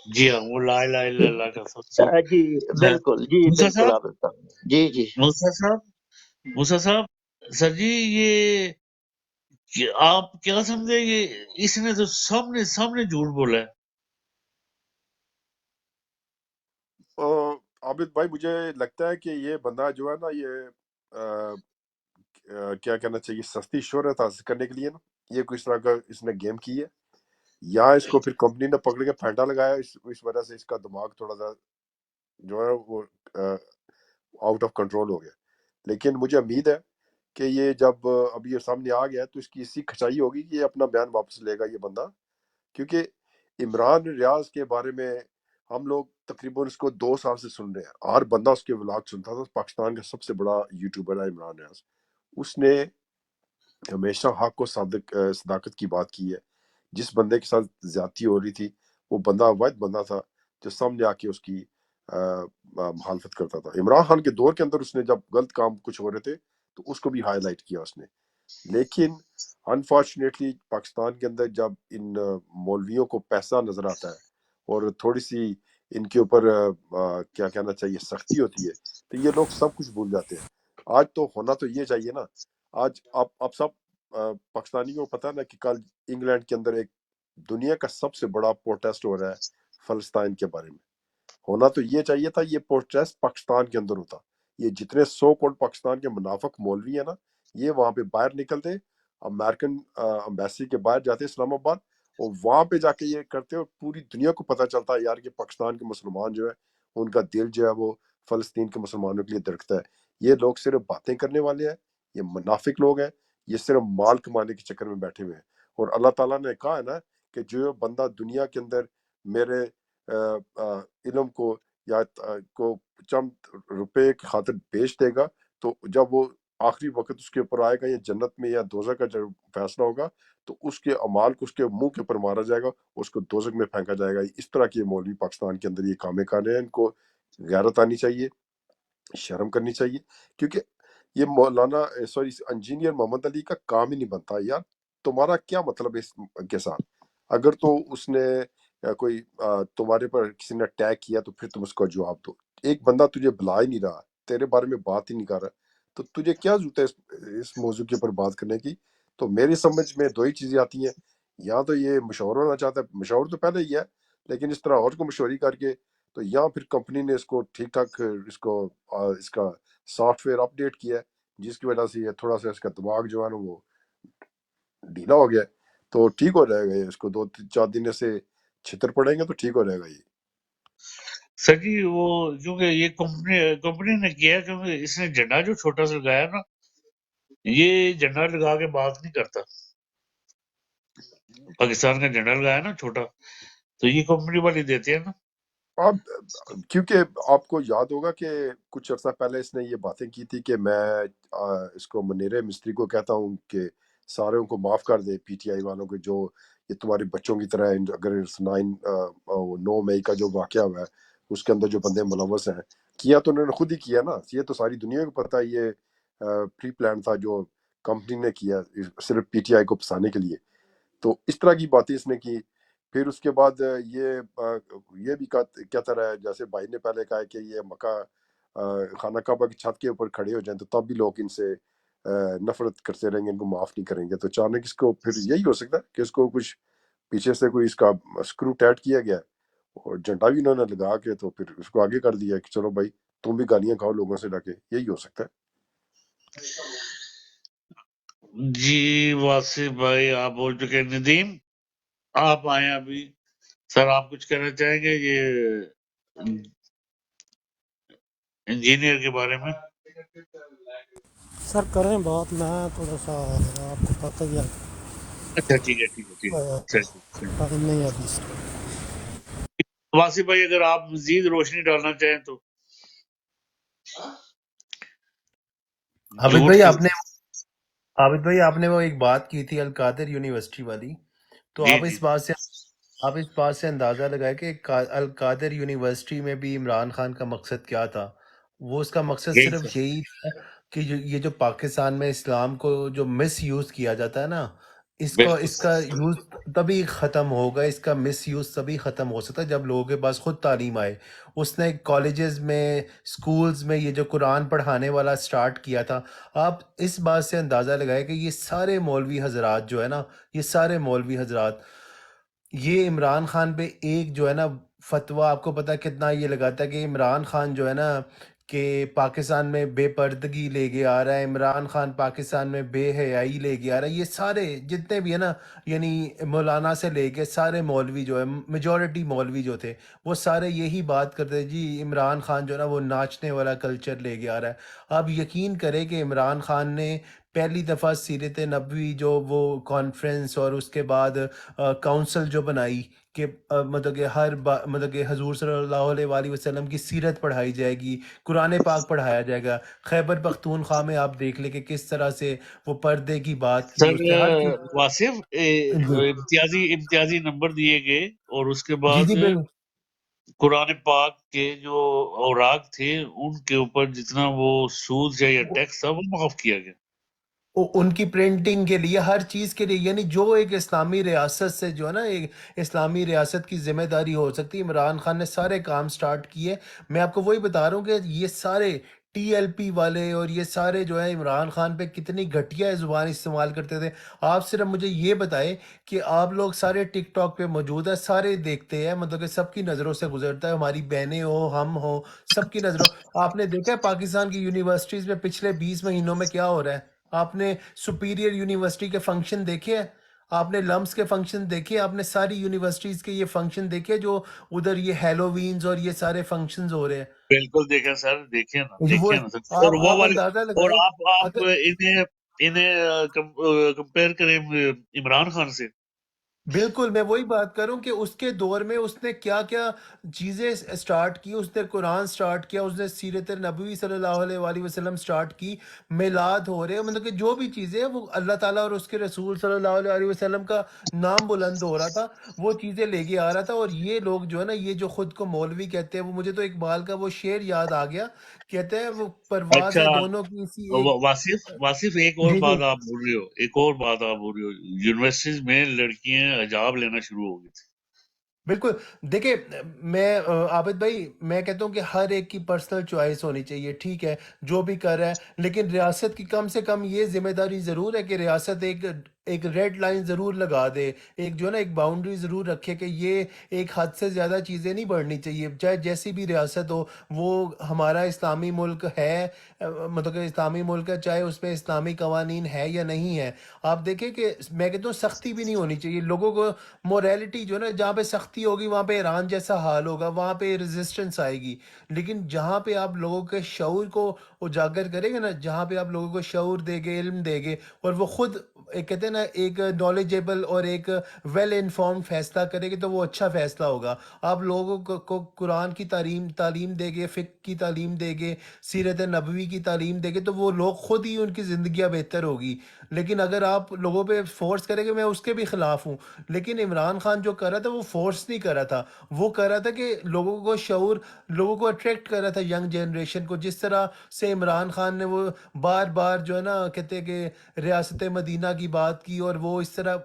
جی ہاں، وہ لا الہ الا اللہ کا سب سے جی بالکل، جی موسیٰ بالکل صاحب، آپ جی جی. موسیٰ صاحب، سر جی یہ آپ کیا سمجھے، یہ اس نے تو سامنے سامنے جھوٹ بولا ہے. عابد بھائی مجھے لگتا ہے کہ یہ بندہ جو ہے نا یہ کیا کہنا چاہیے، سستی شہرت حاصل کرنے کے لیے نا یہ کوئی اس طرح کا اس نے گیم کی ہے، یا اس کو پھر کمپنی نے پکڑ کے پھینٹا لگایا، اس وجہ سے اس کا دماغ تھوڑا سا جو ہے وہ آؤٹ آف کنٹرول ہو گیا. لیکن مجھے امید ہے کہ یہ جب اب یہ سامنے آ گیا تو اس کی اسی کھچائی ہوگی کہ یہ اپنا بیان واپس لے گا یہ بندہ. کیونکہ عمران ریاض کے بارے میں ہم لوگ تقریباً اس کو 2 سال سے سن رہے ہیں، ہر بندہ اس کے ولاگ سنتا تھا. پاکستان کا سب سے بڑا یوٹیوبر ہے عمران ریاض. اس نے ہمیشہ حق و صداقت کی بات کی ہے. جس بندے کے ساتھ زیادتی ہو رہی تھی وہ بندہ واحد بندہ تھا جو سامنے آ کے اس کی مخالفت کرتا تھا. عمران خان کے دور کے اندر اس نے جب غلط کام کچھ ہو رہے تھے تو اس کو بھی ہائی لائٹ کیا اس نے. لیکن انفارچونیٹلی پاکستان کے اندر جب ان مولویوں کو پیسہ نظر آتا ہے اور تھوڑی سی ان کے اوپر کیا کہنا چاہیے سختی ہوتی ہے تو یہ لوگ سب کچھ بھول جاتے ہیں. آج تو ہونا تو یہ چاہیے نا. آج آپ سب پاکستانیوں کو پتہ نا کہ کل انگلینڈ کے اندر ایک دنیا کا سب سے بڑا پروٹیسٹ ہو رہا ہے فلسطین کے بارے میں. ہونا تو یہ چاہیے تھا یہ پروٹیسٹ پاکستان کے اندر ہوتا. یہ جتنے 100 کروڑ پاکستان کے منافق مولوی ہیں نا یہ وہاں پہ باہر نکلتے، امریکن امبیسی کے باہر جاتے اسلام آباد، اور وہاں پہ جا کے یہ کرتے اور پوری دنیا کو پتہ چلتا ہے یار کہ پاکستان کے مسلمان جو ہے ان کا دل جو ہے وہ فلسطین کے مسلمانوں کے لیے دھڑکتا ہے. یہ لوگ صرف باتیں کرنے والے ہیں، یہ منافق لوگ ہیں، یہ صرف مال کمانے کے چکر میں بیٹھے ہوئے ہیں. اور اللہ تعالیٰ نے کہا ہے نا کہ جو بندہ دنیا کے اندر میرے علم کو یا کو چند روپے کی خاطر بیچ دے گا تو جب وہ آخری وقت اس کے اوپر آئے گا یا جنت میں یا دوزخ کا جب فیصلہ ہوگا تو اس کے اعمال کو اس کے منہ کے اوپر مارا جائے گا، اس کو دوزخ میں پھینکا جائے گا. اس طرح کے مولوی پاکستان کے اندر یہ کامیں کر رہے ہیں. ان کو غیرت آنی چاہیے، شرم کرنی چاہیے. کیونکہ یہ مولانا انجینئر محمد علی کا کام ہی نہیں بنتا. یار تمہارا کیا مطلب ہے اس کے ساتھ؟ اگر تو اس نے کوئی تمہارے پر کسی نے اٹیک کیا تو پھر تم اس کو جواب دو. ایک بندہ تجھے بلا ہی نہیں رہا، تیرے بارے میں بات ہی نہیں کر رہا، تو تجھے کیا ضرورت ہے اس موضوع کے اوپر بات کرنے کی؟ تو میری سمجھ میں دو ہی چیزیں آتی ہیں. یا تو یہ مشور ہونا چاہتا ہے، مشور تو پہلے ہی ہے، لیکن اس طرح اور کو مشوری کر کے، تو یا پھر کمپنی نے اس کو ٹھیک ٹھاک اس کا سافٹ ویئر اپ ڈیٹ کیا ہے، جس کی وجہ سے یہ تھوڑا سا اس کا دماغ جو ہے نا وہ ڈھیلا ہو گیا ہے. تو ٹھیک ہو جائے گا یہ، اس کو 2-4 دن سے چھتر پڑیں گے تو ٹھیک ہو جائے گا یہ. سر جی وہ کیونکہ یہ کمپنی نے کیا ہے، کیونکہ اس نے جھنڈا جو چھوٹا سا لگایا نا، یہ جھنڈا لگا کے بات نہیں کرتا. پاکستان کا جھنڈا لگایا نا چھوٹا، تو یہ کمپنی والے دیتے ہیں نا. اب کیونکہ آپ کو یاد ہوگا کہ کچھ عرصہ پہلے اس نے یہ باتیں کی تھی کہ میں اس کو منیر مستری کو کہتا ہوں کہ ساروں کو معاف کر دے، پی ٹی آئی والوں کو، جو یہ تمہارے بچوں کی طرح ہیں. اگر 9 مئی کا جو واقعہ ہوا ہے اس کے اندر جو بندے ملوث ہیں، کیا تو انہوں نے خود ہی کیا نا. یہ تو ساری دنیا کو پتہ ہے، یہ پری پلان تھا جو کمپنی نے کیا صرف پی ٹی آئی کو پھنسانے کے لیے. تو اس طرح کی باتیں اس نے کی. پھر اس کے بعد یہ بھی کہتا رہا ہے، جیسے بھائی نے پہلے کہا کہ یہ مکہ خانہ کعبہ کی چھت کے اوپر کھڑے ہو جائیں تو تب بھی لوگ ان سے نفرت کرتے رہیں گے، ان کو معاف نہیں کریں گے. تو اچانک اس کو پھر یہی ہو سکتا ہے کہ اس کو کچھ پیچھے سے کوئی اس کا اسکرو ٹائٹ کیا گیا اور جھنڈا بھی انہوں نے لگا کے تو پھر اس کو آگے کر دیا کہ چلو بھائی تم بھی گالیاں کھاؤ لوگوں سے لا کے. یہی ہو سکتا ہے. جی واصف بھائی آپ بول چکے ہیں. ندیم آپ آئے ابھی، سر آپ کچھ کہنا چاہیں گے یہ انجینئر کے بارے میں؟ سر کریں بات، میں تھوڑا سا آپ کو پتہ ہی ہے اچھا ٹھیک ہے ٹھیک ہے ٹھیک ہے، صحیح. ٹائم نہیں ہے ابھی اس کا. واصف بھائی اگر آپ مزید روشنی ڈالنا چاہیں تو. عابد جھوٹ بھائی کے، عابد بھائی آپ نے وہ ایک بات کی تھی القادر یونیورسٹی والی، تو جی آپ جی اس بات سے اندازہ لگائے کہ القادر یونیورسٹی میں بھی عمران خان کا مقصد کیا تھا. وہ اس کا مقصد یہی صرف سر. یہی تھا کہ یہ جو پاکستان میں اسلام کو جو مس یوز کیا جاتا ہے نا، اس بالکل کا یوز تبھی ختم ہوگا، اس کا مس یوز تبھی ختم ہو سکتا ہے جب لوگوں کے پاس خود تعلیم آئے. اس نے کالجز میں، سکولز میں یہ جو قرآن پڑھانے والا سٹارٹ کیا تھا. آپ اس بات سے اندازہ لگائے کہ یہ سارے مولوی حضرات جو ہے نا، یہ سارے مولوی حضرات یہ عمران خان پہ ایک جو ہے نا فتویٰ، آپ کو پتہ کتنا یہ لگاتا ہے کہ عمران خان جو ہے نا کہ پاکستان میں بے پردگی لے کے آ رہا ہے، عمران خان پاکستان میں بے حیائی لے کے آ رہا ہے. یہ سارے جتنے بھی ہے نا، یعنی مولانا سے لے کے سارے مولوی جو ہے، میجورٹی مولوی جو تھے، وہ سارے یہی بات کرتے ہیں جی عمران خان جو ہے نا وہ ناچنے والا کلچر لے کے آ رہا ہے. آپ یقین کریں کہ عمران خان نے پہلی دفعہ سیرت نبوی جو وہ کانفرنس اور اس کے بعد کونسل جو بنائی کہ مطلب کہ مطلب کہ حضور صلی اللہ علیہ وسلم کی سیرت پڑھائی جائے گی، قرآن پاک پڑھایا جائے گا. خیبر پختونخوا میں آپ دیکھ لیں کہ کس طرح سے وہ پردے کی بات کی، سر اس نے ہر چیز. واصف جی امتیازی نمبر دیے گئے، اور اس کے جی بعد جی بالکل. قرآن پاک کے جو اوراق تھے ان کے اوپر جتنا وہ سود یا ٹیکس تھا وہ معاف کیا گیا. ان کی پرنٹنگ کے لیے، ہر چیز کے لیے، یعنی جو ایک اسلامی ریاست سے جو ہے نا ایک اسلامی ریاست کی ذمہ داری ہو سکتی ہے، عمران خان نے سارے کام سٹارٹ کیے. میں آپ کو وہی بتا رہا ہوں کہ یہ سارے ٹی ایل پی والے اور یہ سارے جو ہے عمران خان پہ کتنی گھٹیا زبان استعمال کرتے تھے. آپ صرف مجھے یہ بتائیں کہ آپ لوگ سارے ٹک ٹاک پہ موجود ہیں، سارے دیکھتے ہیں، مطلب کہ سب کی نظروں سے گزرتا ہے، ہماری بہنیں ہو، ہم ہو، سب کی نظروں. آپ نے دیکھا ہے پاکستان کی یونیورسٹیز میں پچھلے 20 مہینوں میں کیا ہو رہا ہے؟ آپ نے سپیریئر یونیورسٹی کے فنکشن دیکھے ہیں؟ آپ نے لمس کے فنکشن دیکھے؟ آپ نے ساری یونیورسٹیز کے یہ فنکشن دیکھے جو ادھر یہ ہیلووینز اور یہ سارے فنکشنز ہو رہے ہیں؟ بالکل دیکھیں سر، دیکھیں وہ نا سر. اور وہ آپ والے، اندازہ اور لگائیں آپ اگر انہیں کمپیئر کریں عمران خان سے. بالکل میں وہی بات کروں کہ اس کے دور میں اس نے کیا کیا چیزیں سٹارٹ کی. اس نے قرآن سٹارٹ کیا، اس نے سیرت نبوی صلی اللہ علیہ وآلہ وسلم سٹارٹ کی، میلاد ہو رہے ہیں، مطلب کہ جو بھی چیزیں وہ اللہ تعالیٰ اور اس کے رسول صلی اللہ علیہ وسلم کا نام بلند ہو رہا تھا، وہ چیزیں لے کے آ رہا تھا. اور یہ لوگ جو ہے نا، یہ جو خود کو مولوی کہتے ہیں، وہ مجھے تو اقبال کا وہ شعر یاد آ گیا، کہتے ہیں وہ پرواز اچھا ہے دونوں کی سی ایک. واصف ایک اور جی جی بات آپ بول رہے ہو، یونیورسٹیز میں لڑکیاں حجاب لینا شروع ہو گئی تھی. بالکل. دیکھیں میں عابد بھائی میں کہتا ہوں کہ ہر ایک کی پرسنل چوائس ہونی چاہیے، ٹھیک ہے جو بھی کر رہا ہے، لیکن ریاست کی کم سے کم یہ ذمہ داری ضرور ہے کہ ریاست ایک ریڈ لائن ضرور لگا دے، ایک جو نا ایک باؤنڈری ضرور رکھے کہ یہ ایک حد سے زیادہ چیزیں نہیں بڑھنی چاہیے، چاہے جیسی بھی ریاست ہو. وہ ہمارا اسلامی ملک ہے، مطلب کہ اسلامی ملک ہے، چاہے اس میں اسلامی قوانین ہے یا نہیں ہے. آپ دیکھیں کہ میں کہتا ہوں سختی بھی نہیں ہونی چاہیے. لوگوں کو موریلٹی جو نا جہاں پہ سختی ہوگی وہاں پہ ایران جیسا حال ہوگا، وہاں پہ ریزسٹنس آئے گی. لیکن جہاں پہ آپ لوگوں کے شعور کو اجاگر کریں گے نا، جہاں پہ آپ لوگوں کو شعور دے گے، علم دے گے، اور وہ خود ایک کہتے ہیں نا ایک نالجیبل اور ایک ویل انفارمڈ فیصلہ کرے گے تو وہ اچھا فیصلہ ہوگا. آپ لوگوں کو قرآن کی تعلیم دے گے، فقہ کی تعلیم دے گے، سیرت نبوی کی تعلیم دے گے، تو وہ لوگ خود ہی ان کی زندگیاں بہتر ہوگی. لیکن اگر آپ لوگوں پہ فورس کریں گے، میں اس کے بھی خلاف ہوں، لیکن عمران خان جو کر رہا تھا وہ فورس نہیں کر رہا تھا، وہ کر رہا تھا کہ لوگوں کو شعور، لوگوں کو اٹریکٹ کر رہا تھا، ینگ جنریشن کو. جس طرح سے عمران خان نے وہ بار بار جو ہے نا کہتے ہیں کہ ریاست مدینہ کی بات کی، اور وہ اس طرح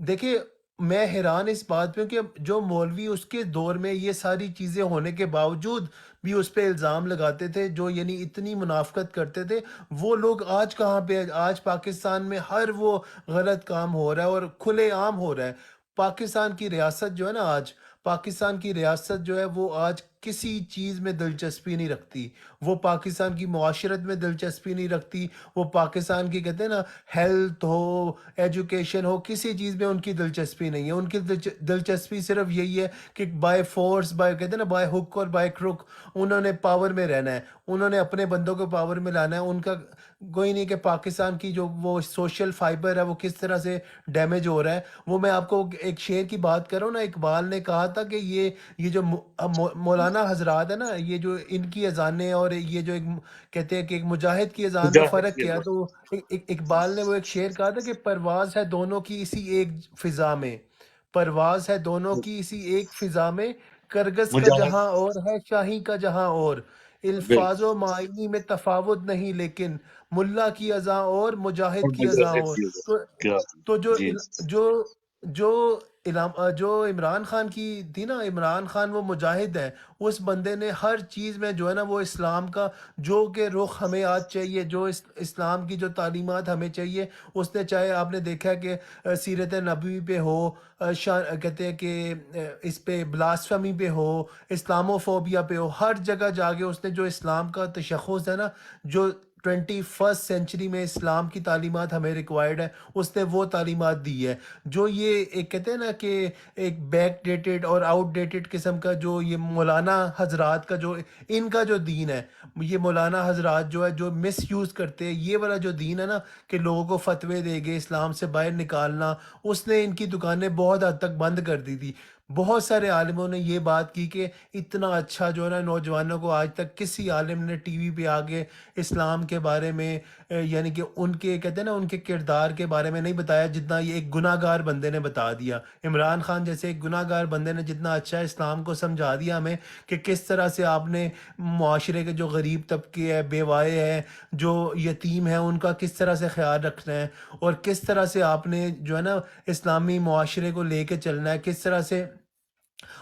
دیکھیں میں حیران اس بات پہ ہوں کہ جو مولوی اس کے دور میں یہ ساری چیزیں ہونے کے باوجود بھی اس پہ الزام لگاتے تھے، جو یعنی اتنی منافقت کرتے تھے، وہ لوگ آج کہاں پہ؟ آج پاکستان میں ہر وہ غلط کام ہو رہا ہے اور کھلے عام ہو رہا ہے. پاکستان کی ریاست جو ہے نا آج، پاکستان کی ریاست جو ہے وہ آج کسی چیز میں دلچسپی نہیں رکھتی. وہ پاکستان کی معاشرت میں دلچسپی نہیں رکھتی. وہ پاکستان کی کہتے ہیں نا ہیلتھ ہو، ایجوکیشن ہو، کسی چیز میں ان کی دلچسپی نہیں ہے. ان کی دلچسپی صرف یہی ہے کہ بائی فورس، بائی کہتے ہیں نا بائی ہک اور بائی کروک انہوں نے پاور میں رہنا ہے، انہوں نے اپنے بندوں کو پاور میں لانا ہے. ان کا کوئی نہیں کہ پاکستان کی جو وہ سوشل فائبر ہے وہ کس طرح سے ڈیمیج ہو رہا ہے. وہ میں آپ کو ایک شعر کی بات کر رہا ہوں نا، اقبال نے کہا تھا کہ یہ جو مولانا حضرات ہے نا، یہ جو ان کی اذانیں اور یہ جو ایک کہتے ہیں کہ ایک مجاہد کی اذان میں مجاہد فرق کی کیا. اذان. تو اقبال نے وہ ایک شعر کہا تھا کہ پرواز ہے دونوں کی اسی ایک فضا میں، پرواز ہے دونوں کی اسی ایک فضا میں، کرگس کا مجاہد. جہاں اور ہے شاہی کا جہاں اور. الفاظ و بالکل. معنی میں تفاوت نہیں، لیکن ملا کی اذاں اور اور مجاہد کی اذاں مجاہد اور. کی اذان. تو کیا تو جی. جو عمران خان کی تھی نا، عمران خان وہ مجاہد ہے. اس بندے نے ہر چیز میں جو ہے نا وہ اسلام کا جو کہ رخ ہمیں آج چاہیے، جو اسلام کی جو تعلیمات ہمیں چاہیے، اس نے چاہے آپ نے دیکھا کہ سیرت نبوی پہ ہو، کہتے ہیں کہ اس پہ بلاسفمی پہ ہو، اسلاموفوبیا پہ ہو، ہر جگہ جا کے اس نے جو اسلام کا تشخص ہے نا، جو 21 سینچری میں اسلام کی تعلیمات ہمیں ریکوائرڈ ہے، اس نے وہ تعلیمات دی ہے. جو یہ ایک کہتے ہیں نا کہ ایک بیک ڈیٹڈ اور آؤٹ ڈیٹڈ قسم کا جو یہ مولانا حضرات کا جو ان کا جو دین ہے، یہ مولانا حضرات جو ہے جو مس یوز کرتے ہیں یہ والا جو دین ہے نا، کہ لوگوں کو فتوے دے گے اسلام سے باہر نکالنا، اس نے ان کی دکانیں بہت حد تک بند کر دی تھی. بہت سارے عالموں نے یہ بات کی کہ اتنا اچھا جو ہے نا نوجوانوں کو آج تک کسی عالم نے ٹی وی پہ آگے اسلام کے بارے میں یعنی کہ ان کے کہتے ہیں نا ان کے کردار کے بارے میں نہیں بتایا جتنا یہ ایک گناہ گار بندے نے بتا دیا. عمران خان جیسے ایک گناہ گار بندے نے جتنا اچھا اسلام کو سمجھا دیا ہمیں کہ کس طرح سے آپ نے معاشرے کے جو غریب طبقے ہیں، بیوائے ہیں، جو یتیم ہیں، ان کا کس طرح سے خیال رکھنا ہے، اور کس طرح سے آپ نے جو ہے نا اسلامی معاشرے کو لے کے چلنا ہے، کس طرح سے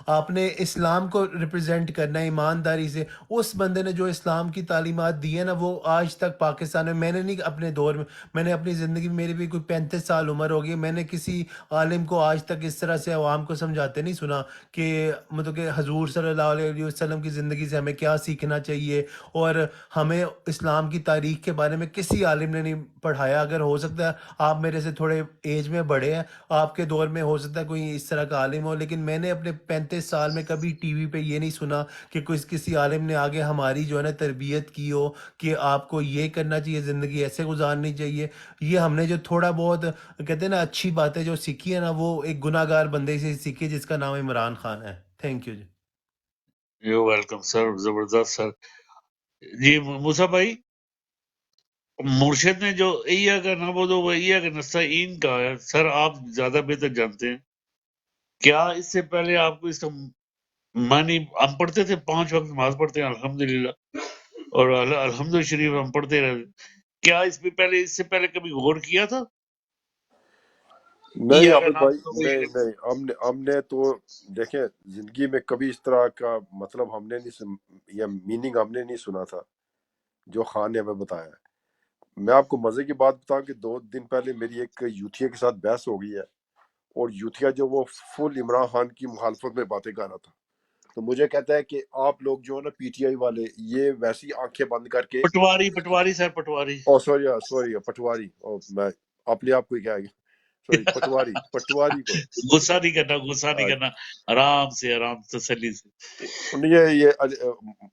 آپ نے اسلام کو ریپرزینٹ کرنا ہے ایمانداری سے. اس بندے نے جو اسلام کی تعلیمات دی ہیں نا، وہ آج تک پاکستان میں نے نہیں اپنے دور میں نے اپنی زندگی میں، میری بھی کوئی 35 سال عمر ہوگی، میں نے کسی عالم کو آج تک اس طرح سے عوام کو سمجھاتے نہیں سنا کہ مطلب کہ حضور صلی اللہ علیہ وسلم کی زندگی سے ہمیں کیا سیکھنا چاہیے، اور ہمیں اسلام کی تاریخ کے بارے میں کسی عالم نے نہیں پڑھایا. اگر ہو سکتا ہے آپ میرے سے تھوڑے ایج میں بڑے ہیں، آپ کے دور میں ہو سکتا ہے کوئی اس طرح کا عالم ہو، لیکن میں نے اپنے 35 سال میں کبھی ٹی وی پہ یہ نہیں سنا کہ کسی عالم نے آگے ہماری جو ہے نا تربیت کی ہو کہ آپ کو یہ کرنا چاہیے، زندگی ایسے گزارنی چاہیے. یہ ہم نے جو تھوڑا بہت کہتے ہیں نا اچھی باتیں جو سیکھی ہیں نا، وہ ایک گناہ گار بندے سے سیکھی جس کا نام عمران خان ہے. تھینک یو جی. یو ویلکم سر، زبردست سر. جی موسیٰ بھائی، مرشد نے جو ایہ کا نعبدو و ایہ کا نستعین کہا ہے، سر آپ زیادہ بہتر جانتے ہیں. کیا اس سے پہلے آپ کو اس کا معنی، ہم پڑھتے تھے 5 وقت نماز پڑھتے ہیں الحمدللہ، اور الحمد شریف ہم پڑھتے رہتے، کیا اس سے پہلے کبھی غور کیا تھا؟ نہیں ایاک عابد بھائی، نعبد نہیں نہیں، ہم نے تو دیکھیں زندگی میں کبھی اس طرح کا مطلب ہم نے نہیں یا میننگ ہم نے نہیں سنا تھا جو خان نے ہمیں بتایا ہے۔ میں آپ کو مزے کی بات بتاؤں کہ 2 دن پہلے میری ایک یوتھیا کے ساتھ بحث ہو گئی ہے، اور یوتھیا جو وہ فل عمران خان کی مخالفت میں باتیں کر رہا تھا، تو مجھے کہتا ہے کہ آپ لوگ جو ہے نا پی ٹی آئی والے، یہ ویسی آنکھیں بند کر کے، پٹواری سر پٹواری سوری پٹواری، میں اپنے آپ کو ہی کہہ گیا، سوری پٹواری کو غصہ نہیں کرنا، آرام سے تسلی سے۔ یہ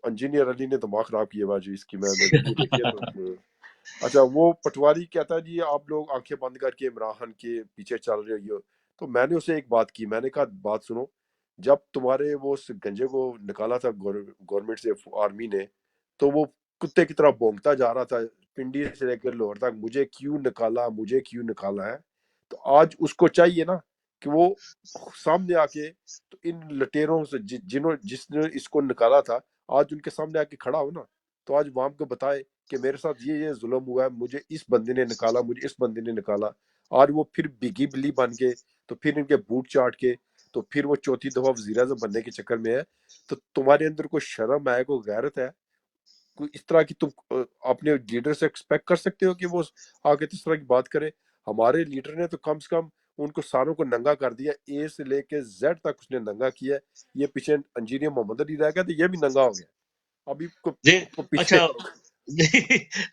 انجینئر علی نے دماغ خراب کیا ہوا جو اس کی میں نے ویڈیو دیکھی ہے تو اچھا وہ پٹواری کہتا ہے جی آپ لوگ آنکھیں بند کر کے عمران خان کے پیچھے چل رہے ہو۔ تو میں نے اسے ایک بات کی، میں نے کہا بات سنو، جب تمہارے وہ اس گنجے کو نکالا تھا گورنمنٹ سے آرمی نے، تو وہ کتے کی طرح بونگتا جا رہا تھا پنڈی سے لے کر لاہور تک، مجھے کیوں نکالا ہے۔ تو آج اس کو چاہیے نا کہ وہ سامنے آ کے تو ان لٹیروں سے جس نے اس کو نکالا تھا، آج ان کے سامنے آ کے کھڑا ہو نا، تو آج وہاں کو بتائے کہ میرے ساتھ یہ ظلم ہوا ہے، مجھے اس بندے نے نکالا، مجھے اس بندے نے نکالا، اور وہ پھر بگی بلی بن کے، تو پھر ان کے بوٹ چاٹ کے، تو پھر وہ چوتھی دفعہ وزیر اعظم بننے کے چکر میں ہے۔ تو تمہارے اندر کوئی شرم ہے، کوئی غیرت ہے؟ کوئی اس طرح کی تم اپنے لیڈر سے ایکسپیکٹ کر سکتے ہو کہ وہ آگے اس طرح کی بات کرے؟ ہمارے لیڈر نے تو کم سے کم ان کو ساروں کو ننگا کر دیا، اے سے لے کے زیڈ تک اس نے ننگا کیا ہے۔ یہ پیچھے انجینئر محمد علی رہ گیا تو یہ بھی ننگا ہو گیا، ابھی پیچھے اچھا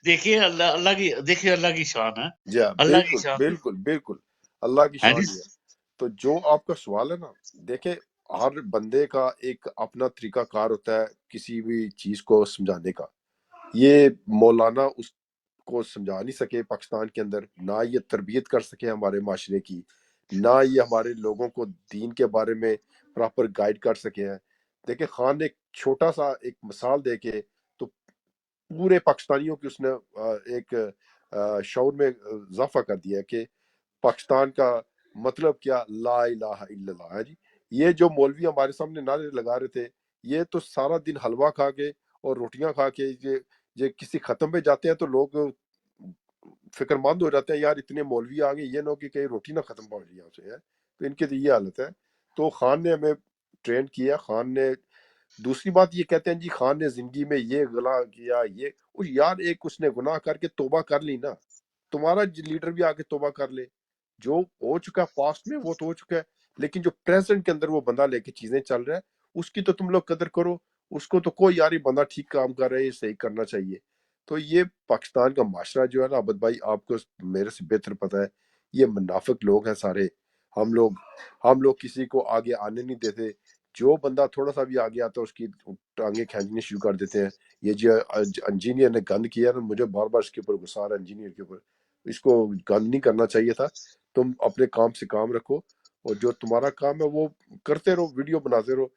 دیکھیے اللہ کی شان ہے، جی ہاں، اللہ کی بالکل شان بالکل بالکل، اللہ کی ہے جی۔ شان ہی ہے۔ تو جو آپ کا سوال ہے نا، دیکھیں ہر بندے کا ایک اپنا طریقہ کار ہوتا ہے کسی بھی چیز کو سمجھانے کا۔ یہ مولانا اس کو سمجھا نہیں سکے پاکستان کے اندر، نہ یہ تربیت کر سکے ہمارے معاشرے کی، نہ یہ ہمارے لوگوں کو دین کے بارے میں پراپر گائیڈ کر سکے ہیں۔ دیکھیں خان نے ایک چھوٹا سا ایک مثال دے کے تو پورے پاکستانیوں کی اس نے ایک شعور میں اضافہ کر دیا کہ پاکستان کا مطلب کیا، لا الہ الا اللہ ہے جی۔ یہ جو مولوی ہمارے سامنے نعرے لگا رہے تھے، یہ تو سارا دن حلوہ کھا کے اور روٹیاں کھا کے یہ کسی ختم پہ جاتے ہیں تو لوگ فکر مند ہو جاتے ہیں، یار اتنے مولوی آ گئے، یہ نہ ہو کہ کہیں روٹی نہ ختم پڑ جائے سے ہے۔ تو ان کی تو یہ حالت ہے۔ تو خان نے ہمیں ٹرین کیا، خان نے دوسری بات یہ کہتے ہیں جی خان نے زندگی میں یہ گناہ کیا، یہ یار ایک اس نے گناہ کر کے توبہ کر لی نا، تمہارا لیڈر بھی آ کے توبہ کر لے، جو ہو چکا پاسٹ میں وہ تو ہو چکا ہے، لیکن جو پریزنٹ کے اندر وہ بندہ لے کے چیزیں چل رہا ہے اس کی تو تم لوگ قدر کرو۔ اس کو تو کوئی یار یہ بندہ ٹھیک کام کر رہا ہے، یہ صحیح کرنا چاہیے۔ تو یہ پاکستان کا معاشرہ جو ہے نا عبد بھائی، آپ کو میرے سے بہتر پتہ ہے، یہ منافق لوگ ہیں سارے۔ ہم لوگ کسی کو آگے آنے نہیں دیتے، جو بندہ تھوڑا سا بھی آگے آتا ہے اس کی ٹانگیں کھینچنی شروع کر دیتے ہیں۔ یہ جو انجینئر نے گند کیا نا، مجھے بار بار اس کے اوپر غصہ آ رہا ہے انجینئر کے اوپر، اس کو گند نہیں کرنا چاہیے تھا۔ تم اپنے کام سے کام رکھو، اور جو تمہارا کام ہے وہ کرتے رہو، ویڈیو بناتے رہو۔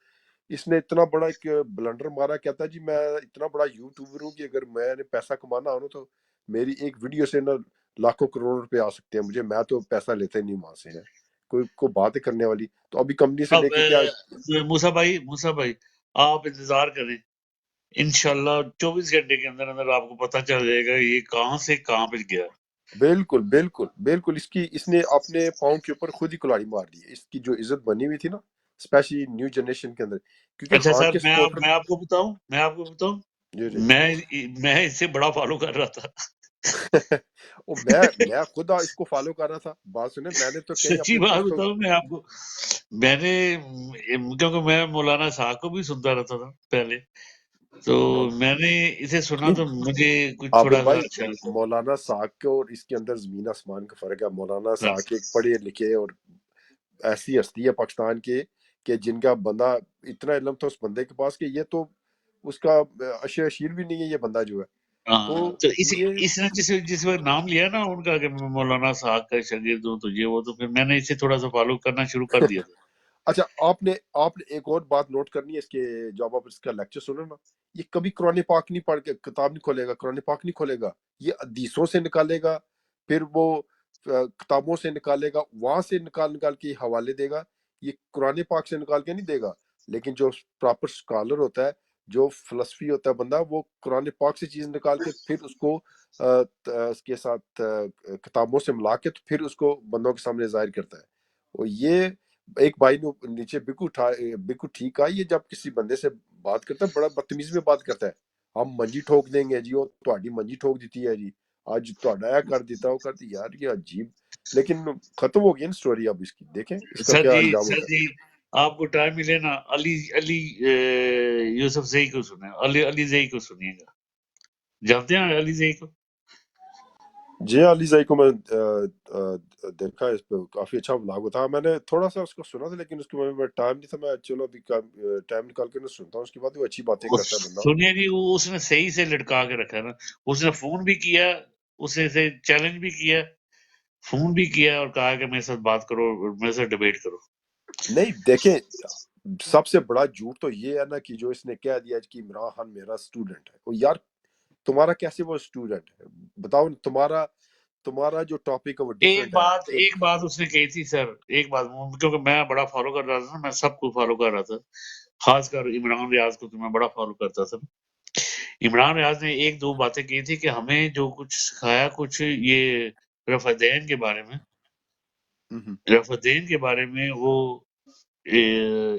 اس نے اتنا بڑا ایک بلنڈر مارا، کہتا ہے جی میں اتنا بڑا یوٹیوبر ہوں کہ اگر میں نے پیسہ کمانا ہو نا تو میری ایک ویڈیو سے نا لاکھوں کروڑ روپے آ سکتے ہیں مجھے، میں تو پیسہ لیتے نہیں وہاں سے ہے، کوئی بات کرنے والی۔ تو ابھی کمپنی سے اب لے کے کیا موسیٰ بھائی آپ انتظار کریں، انشاءاللہ 24 گھنٹے کے اندر آپ کو پتہ چل جائے گا یہ کہاں سے کہاں پہ گیا۔ بالکل بالکل بالکل، اس نے اپنے پاؤں کے اوپر خود ہی کلاڑی مار دی ہے۔ اس کی جو عزت بنی ہوئی تھی نا اسپیشلی نیو جنریشن کے اندر، کیونکہ اچھا خان سر کے سپورٹر میں آپ کو بتاؤں جی جی میں اس سے بڑا فالو کر رہا تھا۔ میں خود اس کو فالو کر رہا تھا۔ بات سنیں، میں نے تو کہیں سچی اپنے بات دوستوں بتاؤں میں آپ کو، میں نے کیونکہ میں مولانا صاحب کو بھی سنتا رہتا تھا پہلے، تو میں نے اسے سنا تو مجھے کچھ عابد تھوڑا سا بھائی، اچھا لگا۔ مولانا ساگ کے اور اس کے اندر زمین آسمان کا فرق ہے۔ مولانا ساگ ایک پڑھے لکھے اور ایسی ہستی ہے پاکستان کے کہ جن کا بندہ اتنا علم تھا اس بندے کے پاس کہ یہ تو اس کا اشیر بھی نہیں ہے یہ بندہ جو ہے۔ تو ہاں تو یہ اس نے جس وقت نام لیا نا ان کا کہ میں مولانا صاحب کا شاگرد ہوں، تو یہ وہ، تو پھر میں نے اسے تھوڑا سا فالو کرنا شروع کر دیا تھا۔ اچھا، آپ نے ایک اور بات نوٹ کرنی ہے اس کے، جب آپ اس کا لیکچر سنو نا، یہ کبھی قرآن پاک نہیں پڑھ کے کتاب نہیں کھولے گا، قرآن پاک نہیں کھولے گا، یہ حدیثوں سے نکالے گا، پھر وہ کتابوں سے نکالے گا، وہاں سے نکال کے حوالے دے گا، یہ قرآن پاک سے نکال کے نہیں دے گا۔ لیکن جو پراپر اسکالر ہوتا ہے، جو فلسفی ہوتا ہے بندہ وہ قرآن پاک سے چیز نکال کے پھر اس کو اس کے ساتھ کتابوں سے ملا کے تو پھر اس کو بندوں کے سامنے ظاہر کرتا ہے. اور یہ ایک بھائی نے نیچے بکو ٹھیک ہے، یہ جب کسی بندے سے بات کرتا ہے بڑا بدتمیزی میں بات کرتا ہے. ہم منجی ٹھوک دیں گے جی، وہ تہاڈی منجی ٹھوک دیتی ہے جی، آج تہاڈا کر دیتا وہ کر دی. یار یہ عجیب، لیکن ختم ہو گئی نا سٹوری. اب اس کی دیکھیں اس کا کیا انجام سر ہوتا ہے. جی آپ کو ٹائم ملے نا علی یوسف زئی کو سنیں، علی زئی کو سنیے گا. جانتے ہیں علی زئی کو؟ جی علی زئی کو میں دیکھا اس پہ کافی اچھا بلاگ تھا. میں نے تھوڑا سا اس کو سنا تھا لیکن اس کے میں ٹائم نہیں تھا. میں چلو ابھی ٹائم نکال کے میں سنتا ہوں اس کے بعد. وہ اچھی باتیں کرتا ہے بندہ. سنیے جی، وہ اس نے صحیح سے لٹکا کے رکھا ہے نا. اس نے فون بھی کیا، اس نے چیلنج بھی کیا، فون بھی کیا اور کہا کہ میرے ساتھ بات کرو، میرے ساتھ ڈیبیٹ کرو. نہیں دیکھیں، سب سے بڑا جھوٹ تو یہ ہے نا کہ جو اس نے کہہ دیا کہ عمران خان میرا اسٹوڈنٹ ہے. وہ یار تمہارا کیسے وہ اسٹوڈنٹ ہے؟ بتاؤ. تمہارا جو ٹاپک ہے وہ ڈیفرنٹ ہے. ایک بات اس نے کہی تھی سر، ایک بات، کیونکہ میں بڑا فالو کر رہا تھا نا، میں سب کو فالو کر رہا تھا، خاص کر عمران ریاض کو تو میں بڑا فالو کرتا تھا. عمران ریاض نے ایک دو باتیں کی تھی کہ ہمیں جو کچھ سکھایا کچھ یہ رفع دین کے بارے میں، ہم۔ رفع دین کے بارے میں وہ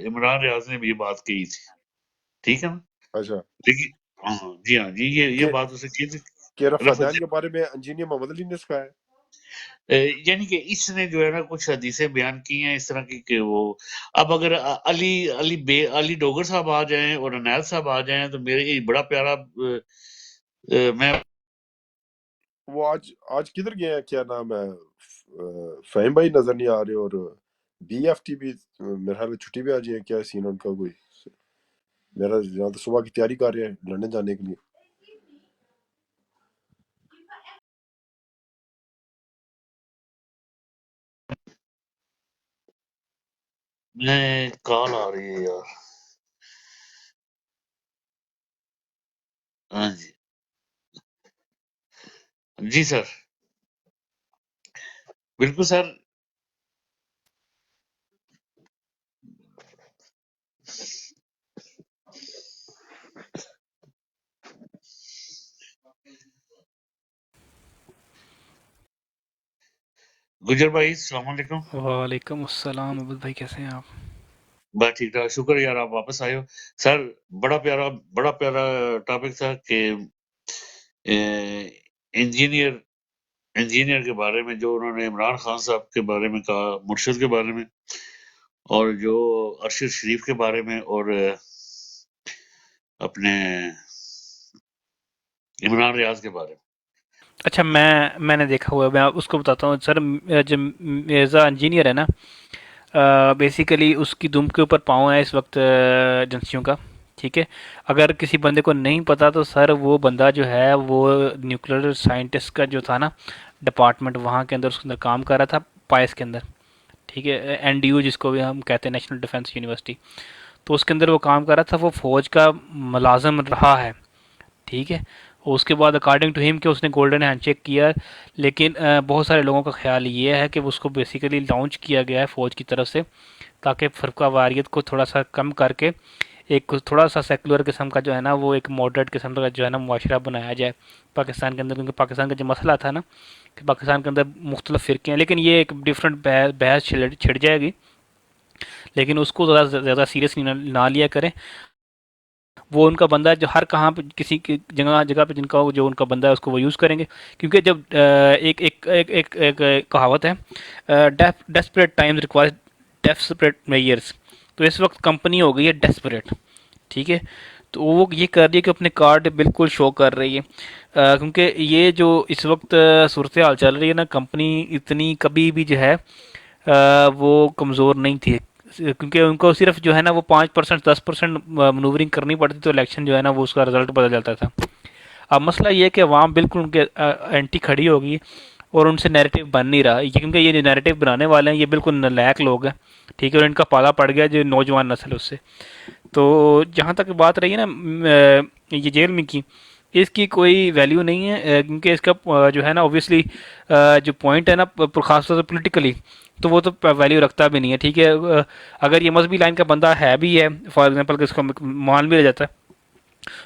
عمران ریاض نے بھی یہ بات کہی تھی. ٹھیک ہے نا؟ اچھا لیکن ہاں جی، ہاں جی، یہ کہ بات اسے کی تھی. رفع رفدان دین، کے بارے میں انجینئر محمد علی نے سکھایا ہے. یعنی کہ اس نے جو ہے نا کچھ حدیثیں بیان کی ہیں اس طرح کی کہ وہ اب اگر علی ڈوگر صاحب آ جائیں اور عنایت صاحب آ جائیں تو میرے یہ بڑا پیارا میں وہ آج کدھر گئے ہیں؟ کیا نام ہے؟ فہیم بھائی نظر نہیں آ رہے. اور بی ایف ٹی بھی میرے خیال میں چھٹی پہ آ جائے. کیا سین ان کا؟ کوئی میرا یہاں تو صبح کی تیاری کر رہے ہیں لندن جانے کے لیے. کال آ رہی ہے یار. ہاں جی جی سر، بالکل سر. گجر بھائی السلام علیکم. وعلیکم السلام عبد بھائی، کیسے ہیں آپ؟ بات ٹھیک ٹھاک، شکر یار آپ واپس آئے ہو. سر بڑا پیارا ٹاپک تھا کہ انجینئر کے بارے میں جو انہوں نے عمران خان صاحب کے بارے میں کہا، مرشد کے بارے میں، اور جو ارشد شریف کے بارے میں، اور اپنے عمران ریاض کے بارے میں. اچھا، میں نے دیکھا ہوا ہے، میں اس کو بتاتا ہوں سر. جو مرزا انجینئر ہے نا، بیسیکلی اس کی دم کے اوپر پاؤں ہے اس وقت ایجنسیوں کا. ٹھیک ہے، اگر کسی بندے کو نہیں پتا تو سر وہ بندہ جو ہے وہ نیوکلیر سائنٹسٹ کا جو تھا نا ڈپارٹمنٹ، وہاں کے اندر اس کے اندر کام کر رہا تھا، پائس کے اندر. ٹھیک ہے، این ڈی یو جس کو بھی ہم کہتے ہیں، نیشنل ڈیفنس یونیورسٹی. تو اس کے اندر وہ کام کر رہا تھا، وہ فوج کا ملازم رہا ہے. ٹھیک ہے، اور اس کے بعد اکارڈنگ ٹو ہم کہ اس نے گولڈن ہینڈ شیک کیا، لیکن بہت سارے لوگوں کا خیال یہ ہے کہ اس کو بیسیکلی لانچ کیا گیا ہے فوج کی طرف سے تاکہ فرقہ واریت کو تھوڑا سا کم کر کے ایک تھوڑا سا سیکولر قسم کا جو ہے نا، وہ ایک ماڈریٹ قسم کا جو ہے نا معاشرہ بنایا جائے پاکستان کے اندر. کیونکہ پاکستان کا جو مسئلہ تھا نا کہ پاکستان کے اندر مختلف فرقے ہیں، لیکن یہ ایک ڈفرینٹ بحث چھڑ جائے گی، لیکن اس کو زیادہ سیریسلی نہ لیا کریں. وہ ان کا بندہ ہے جو ہر کہاں پہ کسی کی جگہ پہ جن کا جو ان کا بندہ ہے اس کو وہ یوز کریں گے. کیونکہ جب ایک ایک ایک ایک ایک کہاوت ہے، desperate Times require desperate measures. تو اس وقت کمپنی ہو گئی ہے ڈیسپریٹ. ٹھیک ہے، تو وہ یہ کر رہی ہے کہ اپنے کارڈ بالکل شو کر رہی ہے. کیونکہ یہ جو اس وقت صورتحال چل رہی ہے نا، کمپنی اتنی کبھی بھی جو ہے وہ کمزور نہیں تھی. کیونکہ ان کو صرف جو ہے نا وہ 5% 10% منورنگ کرنی پڑتی تو الیکشن جو ہے نا وہ اس کا رزلٹ بدل جاتا تھا. اب مسئلہ یہ ہے کہ عوام بالکل ان کے اینٹی کھڑی ہوگی اور ان سے نیریٹو بن نہیں رہا. کیونکہ یہ جو نیریٹو بنانے والے ہیں یہ بالکل نالائق لوگ ہیں. ٹھیک ہے، اور ان کا پالا پڑ گیا جو نوجوان نسل اس سے. تو جہاں تک بات رہی ہے نا یہ جیل میں کی، اس کی کوئی ویلیو نہیں ہے. کیونکہ اس کا جو ہے نا اوبیسلی جو پوائنٹ ہے نا خاص طور سے پولیٹیکلی تو وہ تو ویلیو رکھتا بھی نہیں ہے. ٹھیک ہے، اگر یہ مذہبی لائن کا بندہ ہے بھی ہے، فار ایگزامپل کہ اس کو مان بھی رہ جاتا ہے،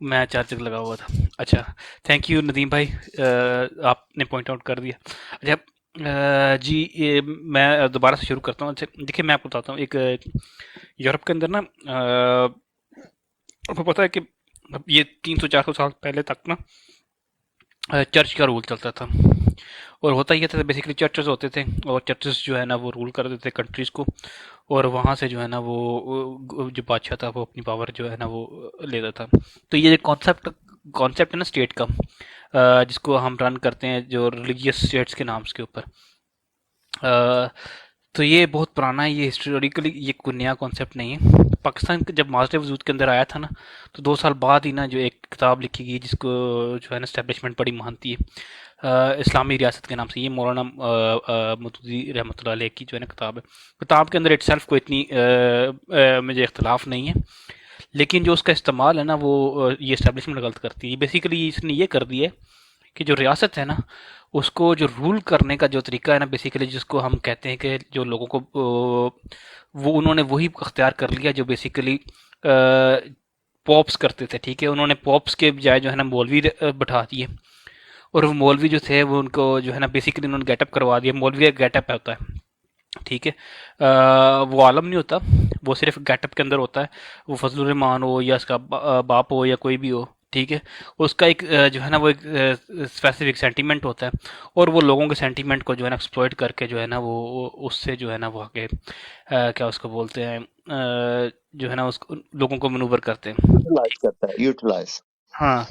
میں چارجر لگا ہوا تھا. اچھا تھینک یو ندیم بھائی, آپ نے پوائنٹ آؤٹ کر دیا. اچھا جی میں دوبارہ سے شروع کرتا ہوں. اچھا دیکھیے میں آپ کو بتاتا ہوں, ایک یورپ کے اندر نا آپ کو پتہ ہے کہ یہ 300-400 سال پہلے تک نا چرچ کا رول چلتا تھا, اور ہوتا یہ تھا بیسیکلی چرچز ہوتے تھے, اور چرچز جو ہے نا وہ رول کرتے تھے کنٹریز کو, اور وہاں سے جو ہے نا وہ جو بادشاہ تھا وہ اپنی پاور جو ہے نا وہ لیتا تھا. تو یہ کانسیپٹ ہے نا اسٹیٹ کا, جس کو ہم رن کرتے ہیں جو ریلیجیس اسٹیٹس کے نام کے اوپر, تو یہ بہت پرانا ہے, یہ ہسٹوریکلی یہ کوئی نیا کانسیپٹ نہیں ہے. پاکستان جب معاشرے وجود کے اندر آیا تھا نا, تو 2 سال بعد ہی نا جو ایک کتاب لکھی گئی جس کو جو ہے نا اسٹیبلشمنٹ بڑی مانتی ہے, اسلامی ریاست کے نام سے. یہ مولانا مودودی رحمۃ اللہ علیہ کی جو ہے نا کتاب ہے. کتاب کے اندر اٹ سیلف کوئی اتنی مجھے اختلاف نہیں ہے, لیکن جو اس کا استعمال ہے نا وہ یہ اسٹیبلشمنٹ غلط کرتی ہے. بیسیکلی اس نے یہ کر دی ہے کہ جو ریاست ہے نا اس کو جو رول کرنے کا جو طریقہ ہے نا, بیسیکلی جس کو ہم کہتے ہیں کہ جو لوگوں کو وہ انہوں نے وہی اختیار کر لیا جو بیسیکلی پاپس کرتے تھے. ٹھیک ہے, انہوں نے پاپس کے بجائے جو ہے نا مولوی بٹھا دیے, اور وہ مولوی جو تھے وہ ان کو جو ہے نا بیسیکلی انہوں نے گیٹ اپ کروا دیا. مولوی کا گیٹ اپ ہوتا ہے, ٹھیک ہے, وہ عالم نہیں ہوتا, وہ صرف گیٹ اپ کے اندر ہوتا ہے. وہ فضل الرحمان ہو یا اس کا باپ ہو یا کوئی بھی ہو, ٹھیک ہے, اس کا ایک جو ہے نا وہ ایک اسپیسیفک سینٹیمنٹ ہوتا ہے, اور وہ لوگوں کے سینٹیمنٹ کو جو ہے نا ایکسپلوئٹ کر کے جو ہے نا وہ اس سے جو ہے نا وہ آگے کیا اس کو بولتے ہیں جو ہے نا اس لوگوں کو منور کرتے ہیں. یوٹیلائز کرتا ہے، یوٹیلائز. ہاں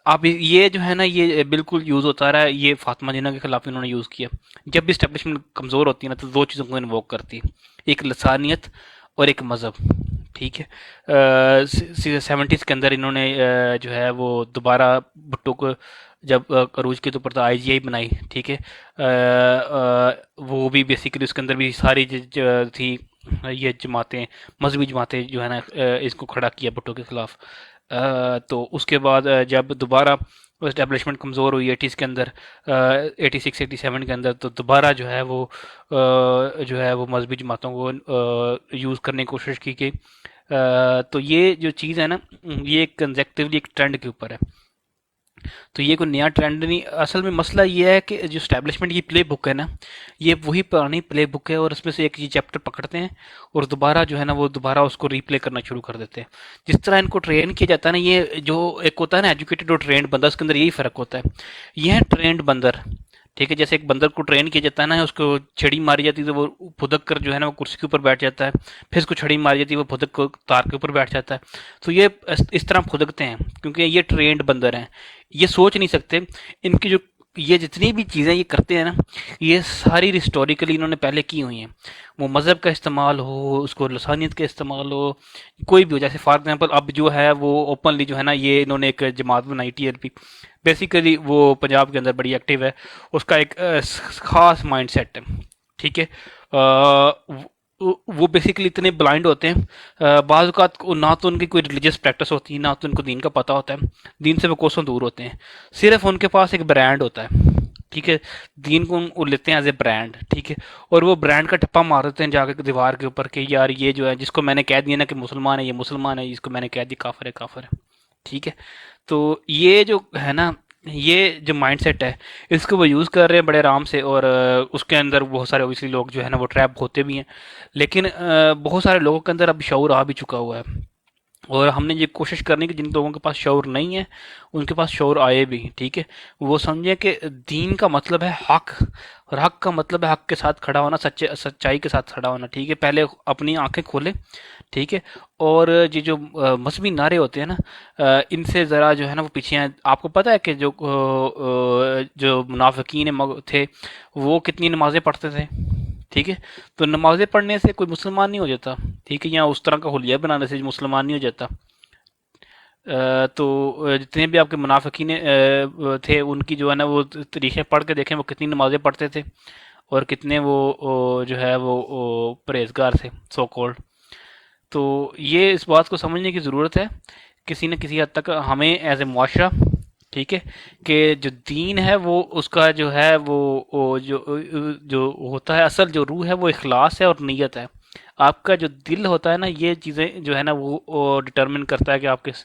اب یہ جو ہے نا یہ بالکل یوز ہوتا رہا ہے. یہ فاطمہ جناح کے خلاف انہوں نے یوز کیا. جب بھی اسٹیبلشمنٹ کمزور ہوتی ہے نا تو 2 چیزوں کو انووک کرتی ہے, ایک لسانیت اور ایک مذہب. ٹھیک ہے, 70s کے اندر انہوں نے جو ہے وہ دوبارہ بھٹو کو جب عروج کے طور پر IGI بنائی. ٹھیک ہے, وہ بھی بیسیکلی اس کے اندر بھی ساری تھی یہ جماعتیں, مذہبی جماعتیں جو ہے نا اس کو کھڑا کیا بھٹو کے خلاف. تو اس کے بعد جب دوبارہ اسٹیبلشمنٹ کمزور ہوئی 80s کے اندر, 86-87 کے اندر, تو دوبارہ جو ہے وہ مذہبی جماعتوں کو یوز کرنے کی کوشش کی گئی. تو یہ جو چیز ہے نا یہ ایک کنزیکٹیولی ایک ٹرینڈ کے اوپر ہے. تو یہ کوئی نیا ٹرینڈ نہیں. اصل میں مسئلہ یہ ہے کہ جو اسٹیبلشمنٹ کی پلے بک ہے نا یہ وہی پرانی پلے بک ہے, اور اس میں سے ایک یہ چیپٹر پکڑتے ہیں اور دوبارہ جو ہے نا وہ دوبارہ اس کو ریپلے کرنا شروع کر دیتے ہیں. جس طرح ان کو ٹرین کیا جاتا ہے نا, یہ جو ایک ہوتا ہے نا ایجوکیٹڈ اور ٹرینڈ بندر, اس کے اندر یہی فرق ہوتا ہے. یہ ہے ٹرینڈ بندر, ٹھیک ہے, جیسے ایک بندر کو ٹرین کیا جاتا ہے نا, اس کو چھڑی ماری جاتی ہے تو وہ پھدک کر جو ہے نا وہ کرسی کے اوپر بیٹھ جاتا ہے, پھر اس کو چھڑی ماری جاتی ہے وہ پھدک کو تار کے اوپر بیٹھ جاتا ہے. تو یہ اس طرح پھدکتے ہیں کیونکہ یہ ٹرینڈ بندر ہیں. یہ سوچ نہیں سکتے. ان کی جو یہ جتنی بھی چیزیں یہ کرتے ہیں نا یہ ساری ہسٹوریکلی انہوں نے پہلے کی ہوئی ہیں. وہ مذہب کا استعمال ہو, اس کو لسانیت کا استعمال ہو, کوئی بھی ہو. جیسے فار ایگزامپل اب جو ہے وہ اوپنلی جو ہے نا یہ انہوں نے ایک جماعت بنائی TLP, بیسیکلی وہ پنجاب کے اندر بڑی ایکٹیو ہے. اس کا ایک خاص مائنڈ سیٹ ہے. ٹھیک ہے, وہ بیسیکلی اتنے بلائنڈ ہوتے ہیں, بعض اوقات نہ تو ان کی کوئی ریلیجیس پریکٹس ہوتی ہے نہ تو ان کو دین کا پتہ ہوتا ہے. دین سے وہ کوسوں دور ہوتے ہیں. صرف ان کے پاس ایک برانڈ ہوتا ہے. ٹھیک ہے, دین کو وہ لیتے ہیں ایز اے برانڈ. ٹھیک ہے, اور وہ برانڈ کا ٹپا مار دیتے ہیں جا کے دیوار کے اوپر کہ یار یہ جو ہے جس کو میں نے کہہ دیا نا کہ مسلمان ہے یہ مسلمان ہے, جس کو میں نے کہہ دیا کافر ہے کافر ہے. ٹھیک ہے, تو یہ جو ہے نا یہ جو مائنڈ سیٹ ہے اس کو وہ یوز کر رہے ہیں بڑے آرام سے, اور اس کے اندر بہت سارے اوبیسلی لوگ جو ہے نا وہ ٹریپ ہوتے بھی ہیں. لیکن بہت سارے لوگوں کے اندر اب شعور آ بھی چکا ہوا ہے, اور ہم نے یہ کوشش کرنی کہ جن لوگوں کے پاس شعور نہیں ہے ان کے پاس شعور آئے بھی. ٹھیک ہے, وہ سمجھیں کہ دین کا مطلب ہے حق, اور حق کا مطلب ہے حق کے ساتھ کھڑا ہونا, سچائی کے ساتھ کھڑا ہونا. ٹھیک ہے, پہلے اپنی آنکھیں کھولیں. ٹھیک ہے, اور یہ جو مذہبی نعرے ہوتے ہیں نا ان سے ذرا جو ہے نا وہ پیچھے ہیں. آپ کو پتہ ہے کہ جو منافقین تھے وہ کتنی نمازیں پڑھتے تھے. ٹھیک ہے, تو نمازیں پڑھنے سے کوئی مسلمان نہیں ہو جاتا. ٹھیک ہے, یا اس طرح کا حلیہ بنانے سے مسلمان نہیں ہو جاتا. تو جتنے بھی آپ کے منافقین تھے ان کی جو ہے نا وہ تاریخیں پڑھ کے دیکھیں وہ کتنی نمازیں پڑھتے تھے اور کتنے وہ جو ہے وہ پرہیزگار تھے سو کولڈ. تو یہ اس بات کو سمجھنے کی ضرورت ہے کسی نہ کسی حد تک ہمیں ایز اے معاشرہ. ٹھیک ہے, کہ جو دین ہے وہ اس کا جو ہے وہ جو ہوتا ہے اصل جو روح ہے وہ اخلاص ہے اور نیت ہے. آپ کا جو دل ہوتا ہے نا یہ چیزیں جو ہے نا وہ ڈٹرمن کرتا ہے کہ آپ کس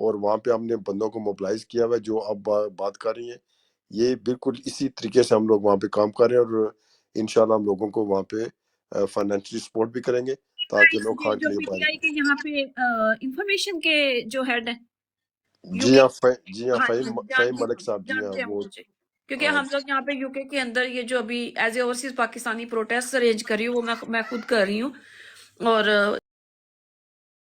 اور وہاں پہ ہم نے بندوں کو موبلائز کیا ہوا ہے جو اب بات کر رہی ہیں. یہ بالکل اسی طریقے سے ہم لوگ وہاں پہ کام کر رہے ہیں اور انشاءاللہ ہم لوگوں کو وہاں پہ فائنینشلی سپورٹ بھی کریں گے تاکہ لوگ یہ کھان کے جو لیے پی ٹی پائیں. آئی کے یہاں پہ انفارمیشن کے جو ہیڈ ہیں یو جی کے، ہاں جی ہاں ہاں فہیم ملک صاحب جی ہاں جانتے ہیں وہ مجھے، کیونکہ ہاں ہم لوگ یہاں پہ یو کے اندر یہ جو ابھی as a overseas Pakistani protest arrange کر رہی ہوں وہ میں خود کر رہی ہوں، اور